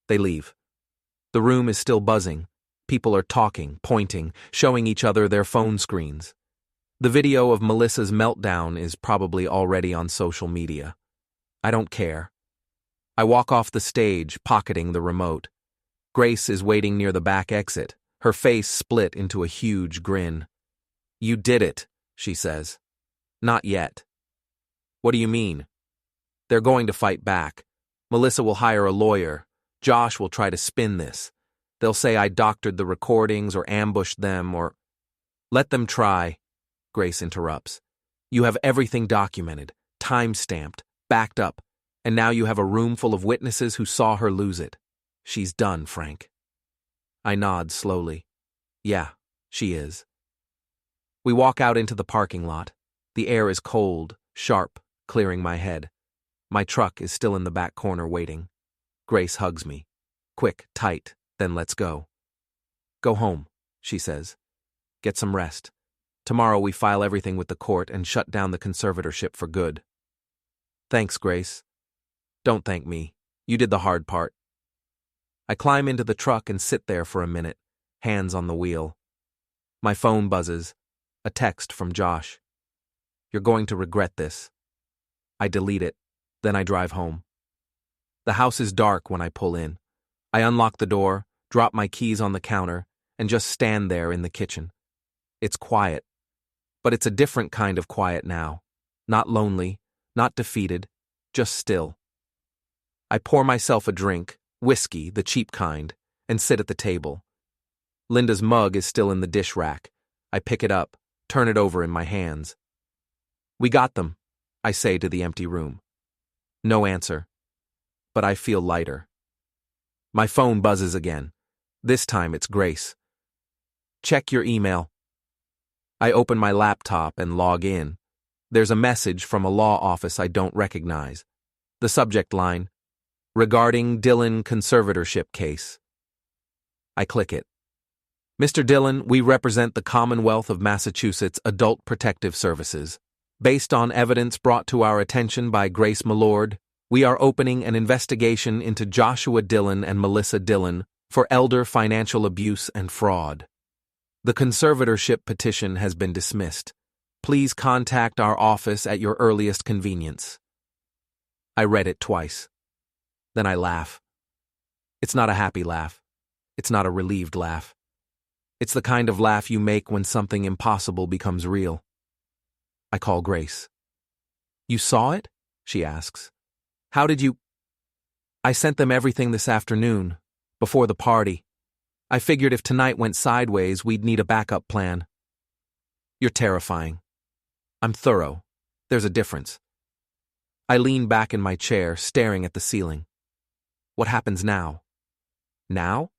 S1: They leave. The room is still buzzing. People are talking, pointing, showing each other their phone screens. The video of Melissa's meltdown is probably already on social media. I don't care. I walk off the stage, pocketing the remote. Grace is waiting near the back exit, her face split into a huge grin. You did it, she says. Not yet. What do you mean? They're going to fight back. Melissa will hire a lawyer. Josh will try to spin this. They'll say I doctored the recordings or ambushed them or— Let them try, Grace interrupts. You have everything documented, time-stamped, backed up, and now you have a room full of witnesses who saw her lose it. She's done, Frank. I nod slowly. Yeah, she is. We walk out into the parking lot. The air is cold, sharp, clearing my head. My truck is still in the back corner waiting. Grace hugs me. Quick, tight, then let's go. Go home, she says. Get some rest. Tomorrow we file everything with the court and shut down the conservatorship for good. Thanks, Grace. Don't thank me. You did the hard part. I climb into the truck and sit there for a minute, hands on the wheel. My phone buzzes. A text from Josh. You're going to regret this. I delete it. Then I drive home. The house is dark when I pull in. I unlock the door, drop my keys on the counter, and just stand there in the kitchen. It's quiet. But it's a different kind of quiet now. Not lonely, not defeated, just still. I pour myself a drink, whiskey, the cheap kind, and sit at the table. Linda's mug is still in the dish rack. I pick it up, turn it over in my hands. We got them, I say to the empty room. No answer. But I feel lighter. My phone buzzes again. This time it's Grace. Check your email. I open my laptop and log in. There's a message from a law office I don't recognize. The subject line, regarding Dillon conservatorship case. I click it. Mr. Dillon, we represent the Commonwealth of Massachusetts Adult Protective Services. Based on evidence brought to our attention by Grace Millord, we are opening an investigation into Joshua Dillon and Melissa Dillon for elder financial abuse and fraud. The conservatorship petition has been dismissed. Please contact our office at your earliest convenience. I read it twice. Then I laugh. It's not a happy laugh. It's not a relieved laugh. It's the kind of laugh you make when something impossible becomes real. I call Grace. You saw it? She asks. How did you— I sent them everything this afternoon, before the party. I figured if tonight went sideways, we'd need a backup plan. You're terrifying. I'm thorough. There's a difference. I lean back in my chair, staring at the ceiling. What happens now? Now?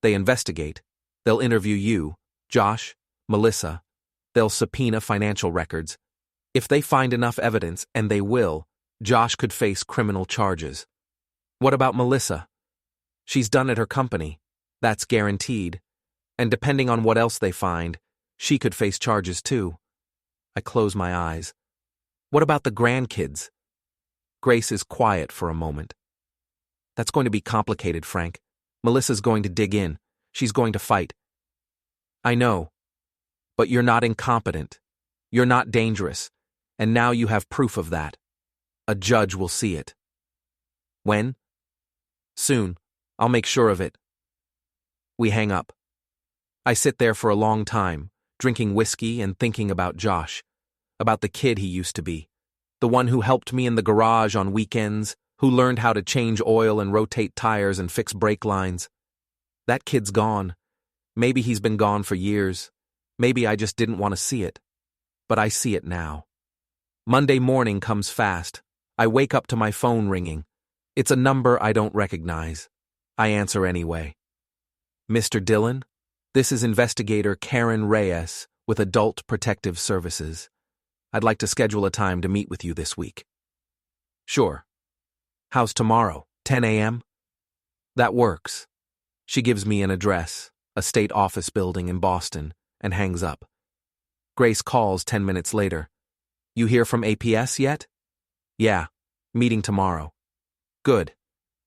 S1: They investigate. They'll interview you, Josh, Melissa. They'll subpoena financial records. If they find enough evidence, and they will, Josh could face criminal charges. What about Melissa? She's done at her company. That's guaranteed. And depending on what else they find, she could face charges too. I close my eyes. What about the grandkids? Grace is quiet for a moment. That's going to be complicated, Frank. Melissa's going to dig in. She's going to fight. I know. But you're not incompetent. You're not dangerous. And now you have proof of that. A judge will see it. When? Soon. I'll make sure of it. We hang up. I sit there for a long time, drinking whiskey and thinking about Josh, about the kid he used to be, the one who helped me in the garage on weekends, who learned how to change oil and rotate tires and fix brake lines. That kid's gone. Maybe he's been gone for years. Maybe I just didn't want to see it. But I see it now. Monday morning comes fast. I wake up to my phone ringing. It's a number I don't recognize. I answer anyway. Mr. Dillon, this is investigator Karen Reyes with Adult Protective Services. I'd like to schedule a time to meet with you this week. Sure. How's tomorrow? 10 a.m.? That works. She gives me an address, a state office building in Boston, and hangs up. Grace calls 10 minutes later. You hear from APS yet? Yeah, meeting tomorrow. Good.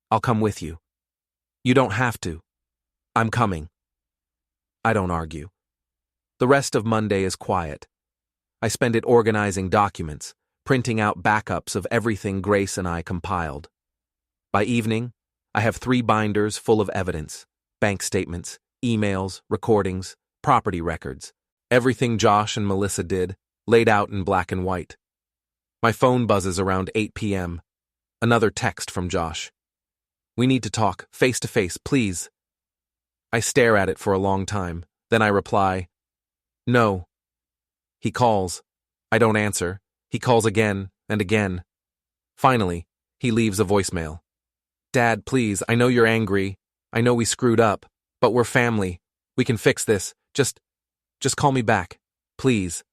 S1: I'll come with you. You don't have to. I'm coming. I don't argue. The rest of Monday is quiet. I spend it organizing documents, printing out backups of everything Grace and I compiled. By evening, I have 3 binders full of evidence, bank statements, emails, recordings, property records, everything Josh and Melissa did, laid out in black and white. My phone buzzes around 8 p.m. Another text from Josh. We need to talk, face to face, please. I stare at it for a long time, then I reply, no. He calls. I don't answer. He calls again and again. Finally, he leaves a voicemail. Dad, please, I know you're angry. I know we screwed up, but we're family. We can fix this. Just call me back, please.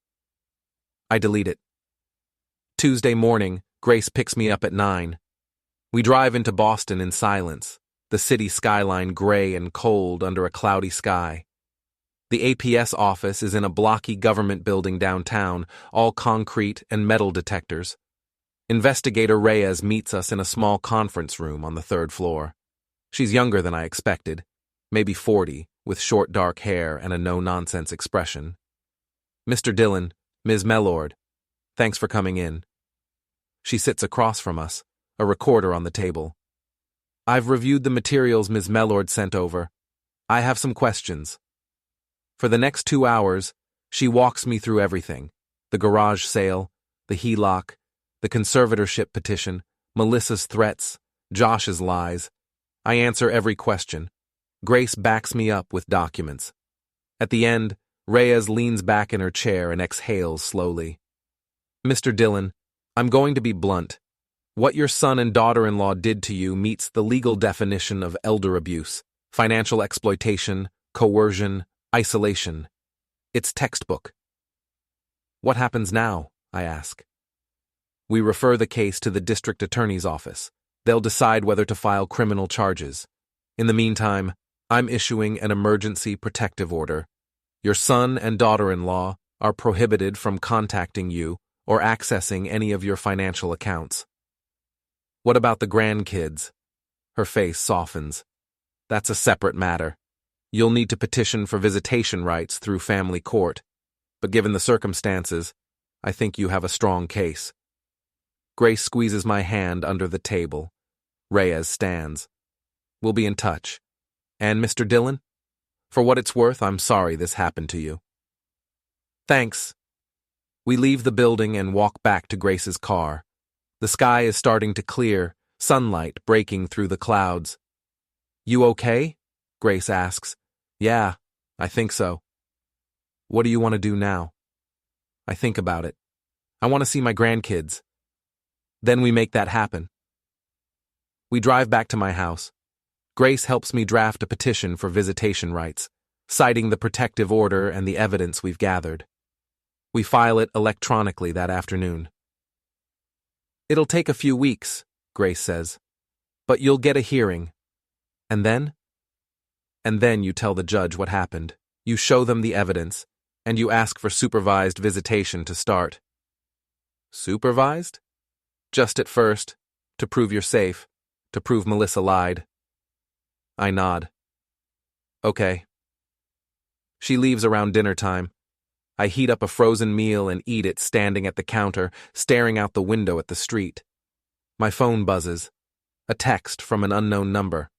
S1: I delete it. Tuesday morning, Grace picks me up at 9. We drive into Boston in silence, the city skyline gray and cold under a cloudy sky. The APS office is in a blocky government building downtown, all concrete and metal detectors. Investigator Reyes meets us in a small conference room on the 3rd floor. She's younger than I expected, maybe 40, with short dark hair and a no-nonsense expression. Mr. Dillon, Ms. Mellord, thanks for coming in. She sits across from us, a recorder on the table. I've reviewed the materials Ms. Mellord sent over. I have some questions. For the next 2 hours, she walks me through everything. The garage sale, the HELOC, the conservatorship petition, Melissa's threats, Josh's lies. I answer every question. Grace backs me up with documents. At the end, Reyes leans back in her chair and exhales slowly. Mr. Dillon, I'm going to be blunt. What your son and daughter-in-law did to you meets the legal definition of elder abuse, financial exploitation, coercion, isolation. It's textbook. What happens now? I ask. We refer the case to the district attorney's office. They'll decide whether to file criminal charges. In the meantime, I'm issuing an emergency protective order. Your son and daughter-in-law are prohibited from contacting you or accessing any of your financial accounts. What about the grandkids? Her face softens. That's a separate matter. You'll need to petition for visitation rights through family court, but given the circumstances, I think you have a strong case. Grace squeezes my hand under the table. Reyes stands. We'll be in touch. And Mr. Dillon? For what it's worth, I'm sorry this happened to you. Thanks. We leave the building and walk back to Grace's car. The sky is starting to clear, sunlight breaking through the clouds. You okay? Grace asks. Yeah, I think so. What do you want to do now? I think about it. I want to see my grandkids. Then we make that happen. We drive back to my house. Grace helps me draft a petition for visitation rights, citing the protective order and the evidence we've gathered. We file it electronically that afternoon. It'll take a few weeks, Grace says, but you'll get a hearing. And then? And then you tell the judge what happened. You show them the evidence, and you ask for supervised visitation to start. Supervised? Just at first, to prove you're safe, to prove Melissa lied. I nod. Okay. She leaves around dinner time. I heat up a frozen meal and eat it standing at the counter, staring out the window at the street. My phone buzzes. A text from an unknown number.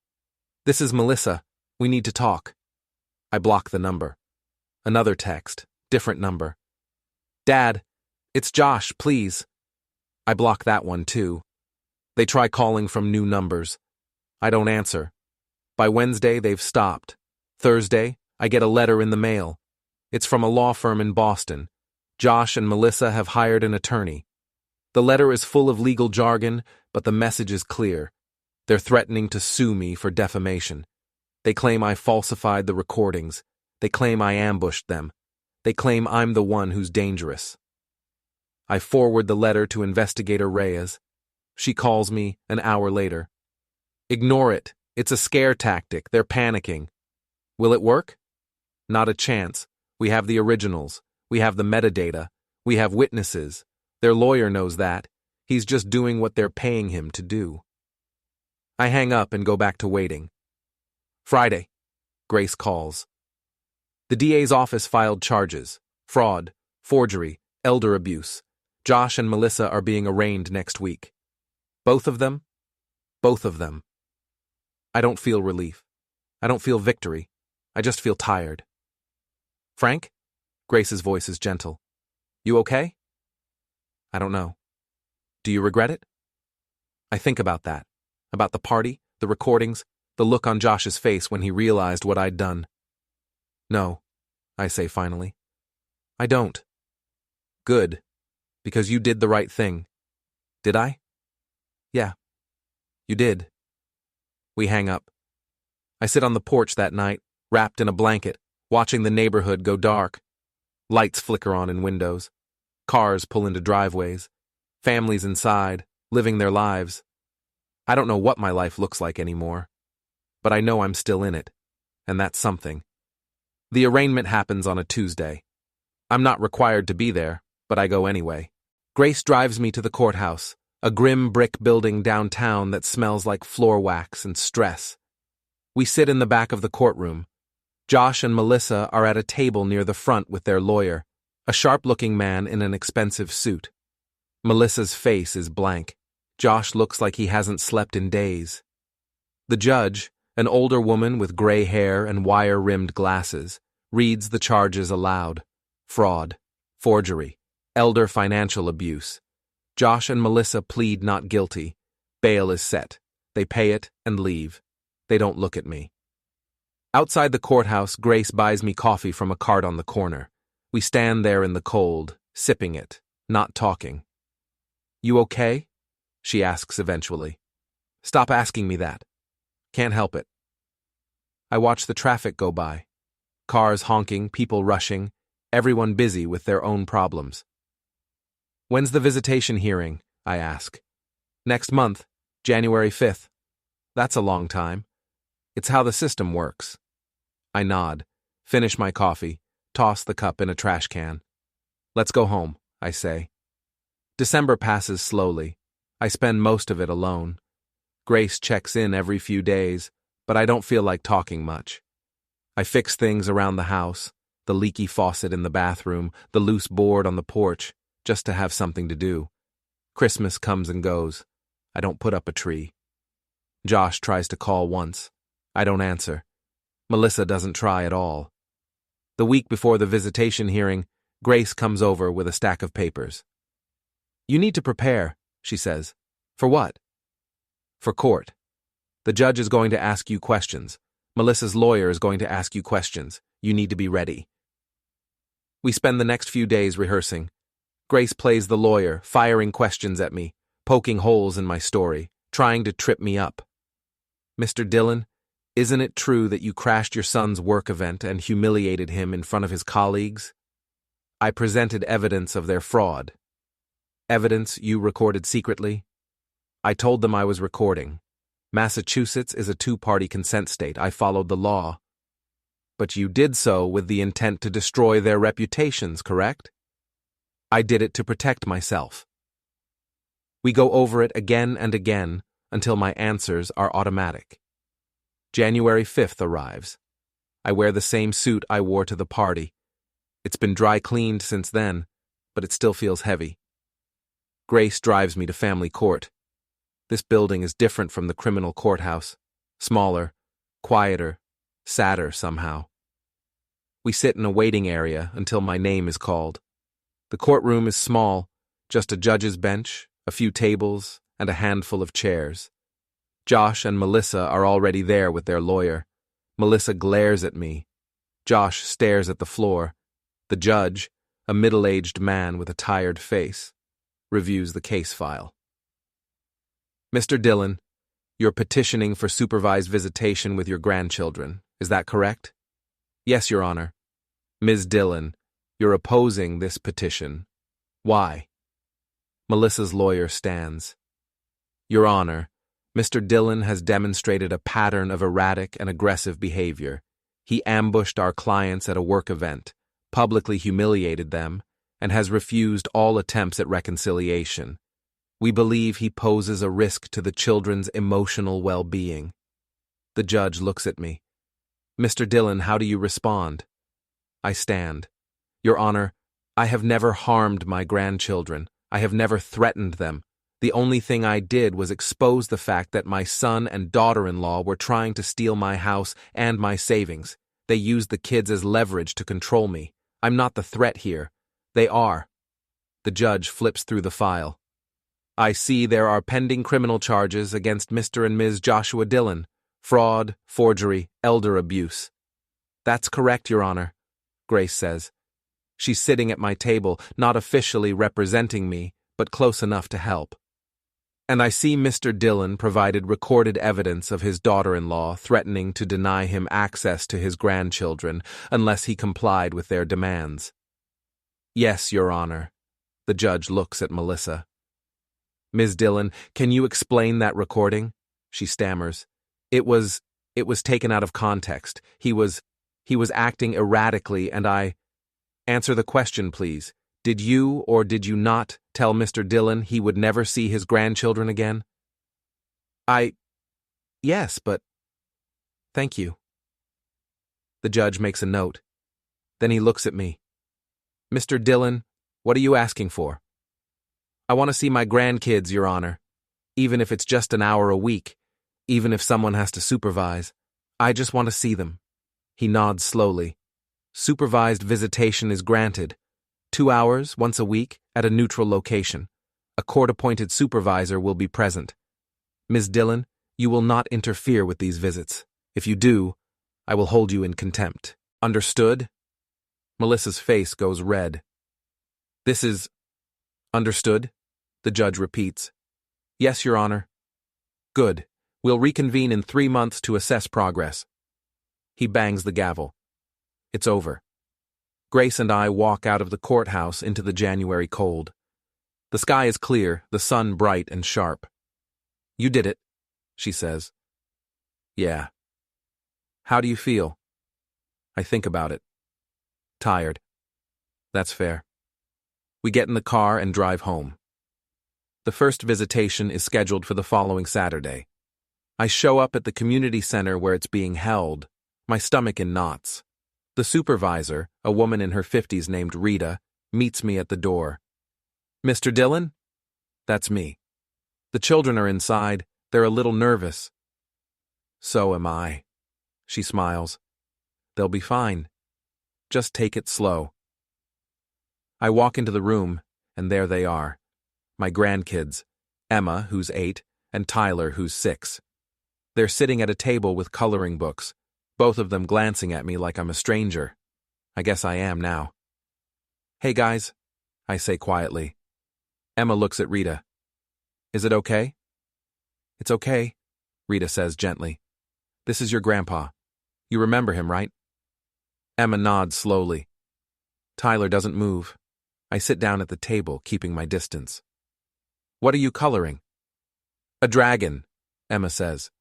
S1: "This is Melissa. We need to talk." I block the number. Another text, different number. "Dad, it's Josh, please." I block that one too. They try calling from new numbers. I don't answer. By Wednesday, they've stopped. Thursday, I get a letter in the mail. It's from a law firm in Boston. Josh and Melissa have hired an attorney. The letter is full of legal jargon, but the message is clear. They're threatening to sue me for defamation. They claim I falsified the recordings. They claim I ambushed them. They claim I'm the one who's dangerous. I forward the letter to Investigator Reyes. She calls me an hour later. "Ignore it. It's a scare tactic. They're panicking." Will it work? Not a chance. We have the originals. We have the metadata. We have witnesses. Their lawyer knows that. He's just doing what they're paying him to do. I hang up and go back to waiting. Friday. Grace calls. The DA's office filed charges: fraud, forgery, elder abuse. Josh and Melissa are being arraigned next week. Both of them? Both of them. I don't feel relief. I don't feel victory. I just feel tired. "Frank?" Grace's voice is gentle. "You okay?" I don't know. "Do you regret it?" I think about that. About the party, the recordings, the look on Josh's face when he realized what I'd done. "No," I say finally. "I don't." "Good. Because you did the right thing." "Did I?" "Yeah. You did." We hang up. I sit on the porch that night, wrapped in a blanket, watching the neighborhood go dark. Lights flicker on in windows. Cars pull into driveways. Families inside, living their lives. I don't know what my life looks like anymore, but I know I'm still in it, and that's something. The arraignment happens on a Tuesday. I'm not required to be there, but I go anyway. Grace drives me to the courthouse, a grim brick building downtown that smells like floor wax and stress. We sit in the back of the courtroom. Josh and Melissa are at a table near the front with their lawyer, a sharp-looking man in an expensive suit. Melissa's face is blank. Josh looks like he hasn't slept in days. The judge, an older woman with gray hair and wire-rimmed glasses, reads the charges aloud: fraud, forgery, elder financial abuse. Josh and Melissa plead not guilty. Bail is set. They pay it and leave. They don't look at me. Outside the courthouse, Grace buys me coffee from a cart on the corner. We stand there in the cold, sipping it, not talking. "You okay?" she asks eventually. "Stop asking me that. Can't help it." I watch the traffic go by. Cars honking, people rushing, everyone busy with their own problems. "When's the visitation hearing?" I ask. "Next month, January 5th. That's a long time. It's how the system works." I nod, finish my coffee, toss the cup in a trash can. "Let's go home," I say. December passes slowly. I spend most of it alone. Grace checks in every few days, but I don't feel like talking much. I fix things around the house, the leaky faucet in the bathroom, the loose board on the porch, just to have something to do. Christmas comes and goes. I don't put up a tree. Josh tries to call once. I don't answer. Melissa doesn't try at all. The week before the visitation hearing, Grace comes over with a stack of papers. "You need to prepare," she says. "For what?" "For court. The judge is going to ask you questions. Melissa's lawyer is going to ask you questions. You need to be ready." We spend the next few days rehearsing. Grace plays the lawyer, firing questions at me, poking holes in my story, trying to trip me up. "Mr. Dillon, isn't it true that you crashed your son's work event and humiliated him in front of his colleagues?" I presented evidence of their fraud. "Evidence you recorded secretly?" I told them I was recording. Massachusetts is a two-party consent state. I followed the law. "But you did so with the intent to destroy their reputations, correct?" "I did it to protect myself." We go over it again and again until my answers are automatic. January 5th arrives. I wear the same suit I wore to the party. It's been dry cleaned since then, but it still feels heavy. Grace drives me to family court. This building is different from the criminal courthouse. Smaller, quieter, sadder somehow. We sit in a waiting area until my name is called. The courtroom is small, just a judge's bench, a few tables, and a handful of chairs. Josh and Melissa are already there with their lawyer. Melissa glares at me. Josh stares at the floor. The judge, a middle-aged man with a tired face, reviews the case file. Mr. Dillon, you're petitioning for supervised visitation with your grandchildren. Is that correct? Yes, Your Honor. Ms. Dillon, you're opposing this petition. Why? Melissa's lawyer stands. Your Honor, Mr. Dillon has demonstrated a pattern of erratic and aggressive behavior. He ambushed our clients at a work event, publicly humiliated them, and has refused all attempts at reconciliation. We believe he poses a risk to the children's emotional well-being. The judge looks at me. Mr. Dillon, how do you respond? I stand. Your Honor, I have never harmed my grandchildren. I have never threatened them. The only thing I did was expose the fact that my son and daughter-in-law were trying to steal my house and my savings. They used the kids as leverage to control me. I'm not the threat here. They are. The judge flips through the file. I see there are pending criminal charges against Mr. and Ms. Joshua Dillon. Fraud, forgery, elder abuse. That's correct, Your Honor, Grace says. She's sitting at my table, not officially representing me, but close enough to help. And I see Mr. Dillon provided recorded evidence of his daughter-in-law threatening to deny him access to his grandchildren unless he complied with their demands. Yes, Your Honor. The judge looks at Melissa. Ms. Dillon, can you explain that recording? She stammers. It was taken out of context. He was acting erratically and I... Answer the question, please. Did you or did you not tell Mr. Dillon he would never see his grandchildren again? Yes, but... Thank you. The judge makes a note. Then he looks at me. Mr. Dillon, what are you asking for? I want to see my grandkids, Your Honor. Even if it's just an hour a week. Even if someone has to supervise. I just want to see them. He nods slowly. Supervised visitation is granted. 2 hours, once a week, at a neutral location. A court-appointed supervisor will be present. Ms. Dillon, you will not interfere with these visits. If you do, I will hold you in contempt. Understood? Melissa's face goes red. This is... Understood? The judge repeats. Yes, Your Honor. Good. We'll reconvene in 3 months to assess progress. He bangs the gavel. It's over. Grace and I walk out of the courthouse into the January cold. The sky is clear, the sun bright and sharp. You did it, she says. Yeah. How do you feel? I think about it. Tired. That's fair. We get in the car and drive home. The first visitation is scheduled for the following Saturday. I show up at the community center where it's being held, my stomach in knots. The supervisor, a woman in her 50s named Rita, meets me at the door. Mr. Dillon? That's me. The children are inside. They're a little nervous. So am I. She smiles. They'll be fine. Just take it slow. I walk into the room, and there they are. My grandkids, Emma, who's 8, and Tyler, who's 6. They're sitting at a table with coloring books, both of them glancing at me like I'm a stranger. I guess I am now. Hey guys, I say quietly. Emma looks at Rita. Is it okay? It's okay, Rita says gently. This is your grandpa. You remember him, right? Emma nods slowly. Tyler doesn't move. I sit down at the table, keeping my distance. What are you coloring? A dragon, Emma says.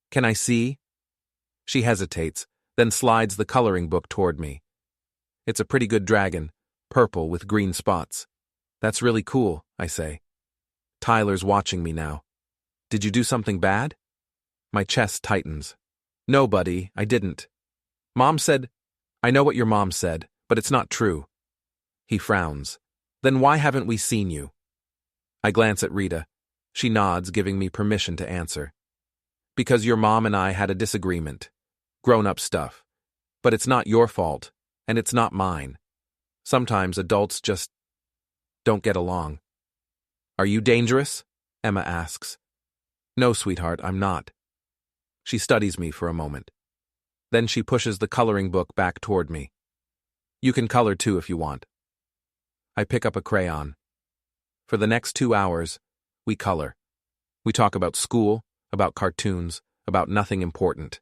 S1: Can I see? She hesitates, then slides the coloring book toward me. It's a pretty good dragon, purple with green spots. That's really cool, I say. Tyler's watching me now. Did you do something bad? My chest tightens. No, buddy, I didn't. Mom said, I know what your mom said, but it's not true. He frowns. Then why haven't we seen you? I glance at Rita. She nods, giving me permission to answer. Because your mom and I had a disagreement. Grown-up stuff. But it's not your fault, and it's not mine. Sometimes adults just don't get along. Are you dangerous? Emma asks. No, sweetheart, I'm not. She studies me for a moment. Then she pushes the coloring book back toward me. You can color too if you want. I pick up a crayon. For the next 2 hours, we color. We talk about school, about cartoons, about nothing important.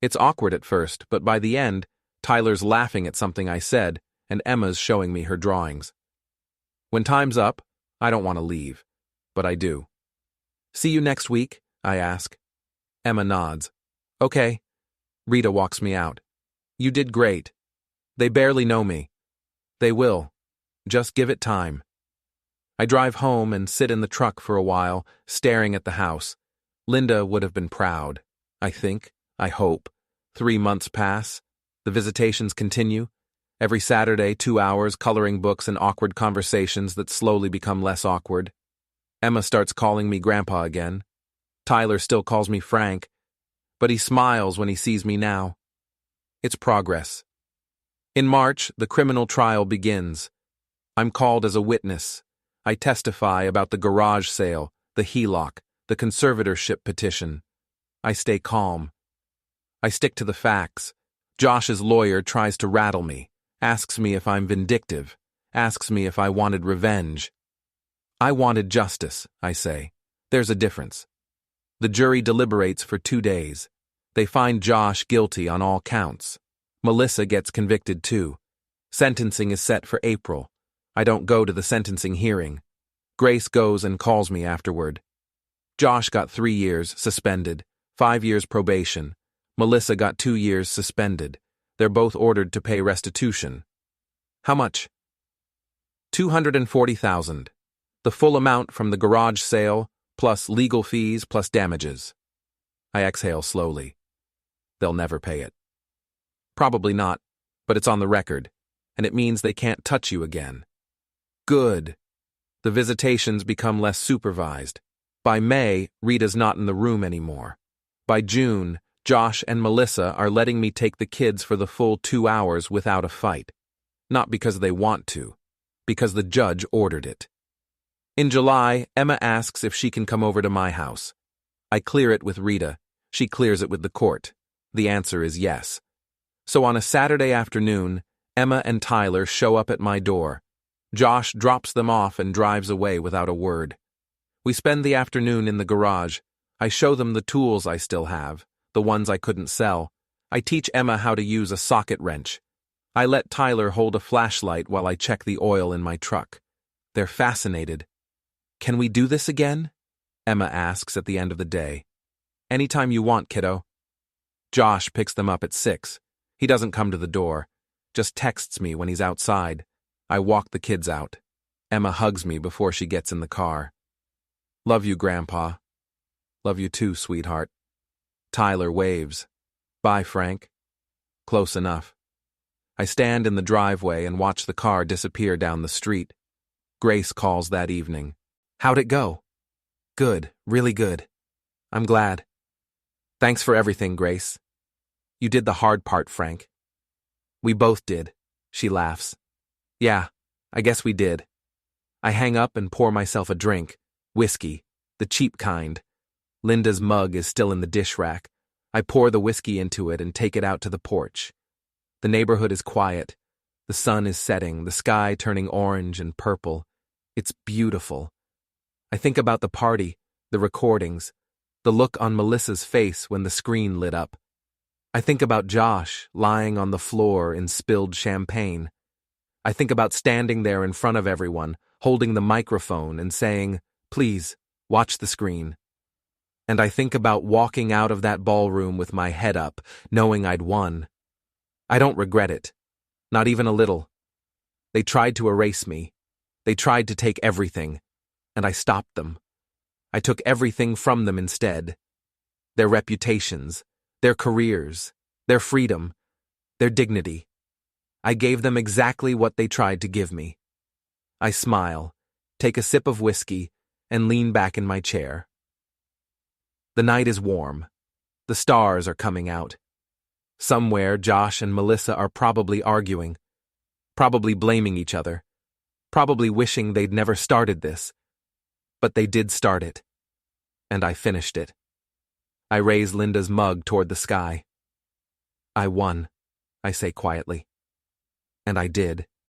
S1: It's awkward at first, but by the end, Tyler's laughing at something I said, and Emma's showing me her drawings. When time's up, I don't want to leave, but I do. See you next week? I ask. Emma nods. Okay. Rita walks me out. You did great. They barely know me. They will. Just give it time. I drive home and sit in the truck for a while, staring at the house. Linda would have been proud. I think. I hope. 3 months pass. The visitations continue. Every Saturday, 2 hours, coloring books and awkward conversations that slowly become less awkward. Emma starts calling me Grandpa again. Tyler still calls me Frank, but he smiles when he sees me now. It's progress. In March, the criminal trial begins. I'm called as a witness. I testify about the garage sale, the HELOC, the conservatorship petition. I stay calm. I stick to the facts. Josh's lawyer tries to rattle me, asks me if I'm vindictive, asks me if I wanted revenge. I wanted justice, I say. There's a difference. The jury deliberates for 2 days. They find Josh guilty on all counts. Melissa gets convicted too. Sentencing is set for April. I don't go to the sentencing hearing. Grace goes and calls me afterward. Josh got 3 years suspended, 5 years probation. Melissa got 2 years suspended. They're both ordered to pay restitution. How much? $240,000. The full amount from the garage sale, plus legal fees, plus damages. I exhale slowly. They'll never pay it. Probably not, but it's on the record, and it means they can't touch you again. Good. The visitations become less supervised. By May, Rita's not in the room anymore. By June, Josh and Melissa are letting me take the kids for the full 2 hours without a fight. Not because they want to, because the judge ordered it. In July, Emma asks if she can come over to my house. I clear it with Rita. She clears it with the court. The answer is yes. So on a Saturday afternoon, Emma and Tyler show up at my door. Josh drops them off and drives away without a word. We spend the afternoon in the garage. I show them the tools I still have, the ones I couldn't sell. I teach Emma how to use a socket wrench. I let Tyler hold a flashlight while I check the oil in my truck. They're fascinated. Can we do this again? Emma asks at the end of the day. Anytime you want, kiddo. Josh picks them up at 6. He doesn't come to the door, just texts me when he's outside. I walk the kids out. Emma hugs me before she gets in the car. Love you, Grandpa. Love you too, sweetheart. Tyler waves. Bye, Frank. Close enough. I stand in the driveway and watch the car disappear down the street. Grace calls that evening. How'd it go? Good, really good. I'm glad. Thanks for everything, Grace. You did the hard part, Frank. We both did, she laughs. Yeah, I guess we did. I hang up and pour myself a drink. Whiskey, the cheap kind. Linda's mug is still in the dish rack. I pour the whiskey into it and take it out to the porch. The neighborhood is quiet. The sun is setting, the sky turning orange and purple. It's beautiful. I think about the party, the recordings, the look on Melissa's face when the screen lit up. I think about Josh lying on the floor in spilled champagne. I think about standing there in front of everyone, holding the microphone and saying, "Please, watch the screen." And I think about walking out of that ballroom with my head up, knowing I'd won. I don't regret it, not even a little. They tried to erase me. They tried to take everything, and I stopped them. I took everything from them instead. Their reputations, their careers, their freedom, their dignity. I gave them exactly what they tried to give me. I smile, take a sip of whiskey, and lean back in my chair. The night is warm. The stars are coming out. Somewhere, Josh and Melissa are probably arguing, probably blaming each other, probably wishing they'd never started this. But they did start it. And I finished it. I raise Linda's mug toward the sky. I won, I say quietly. And I did.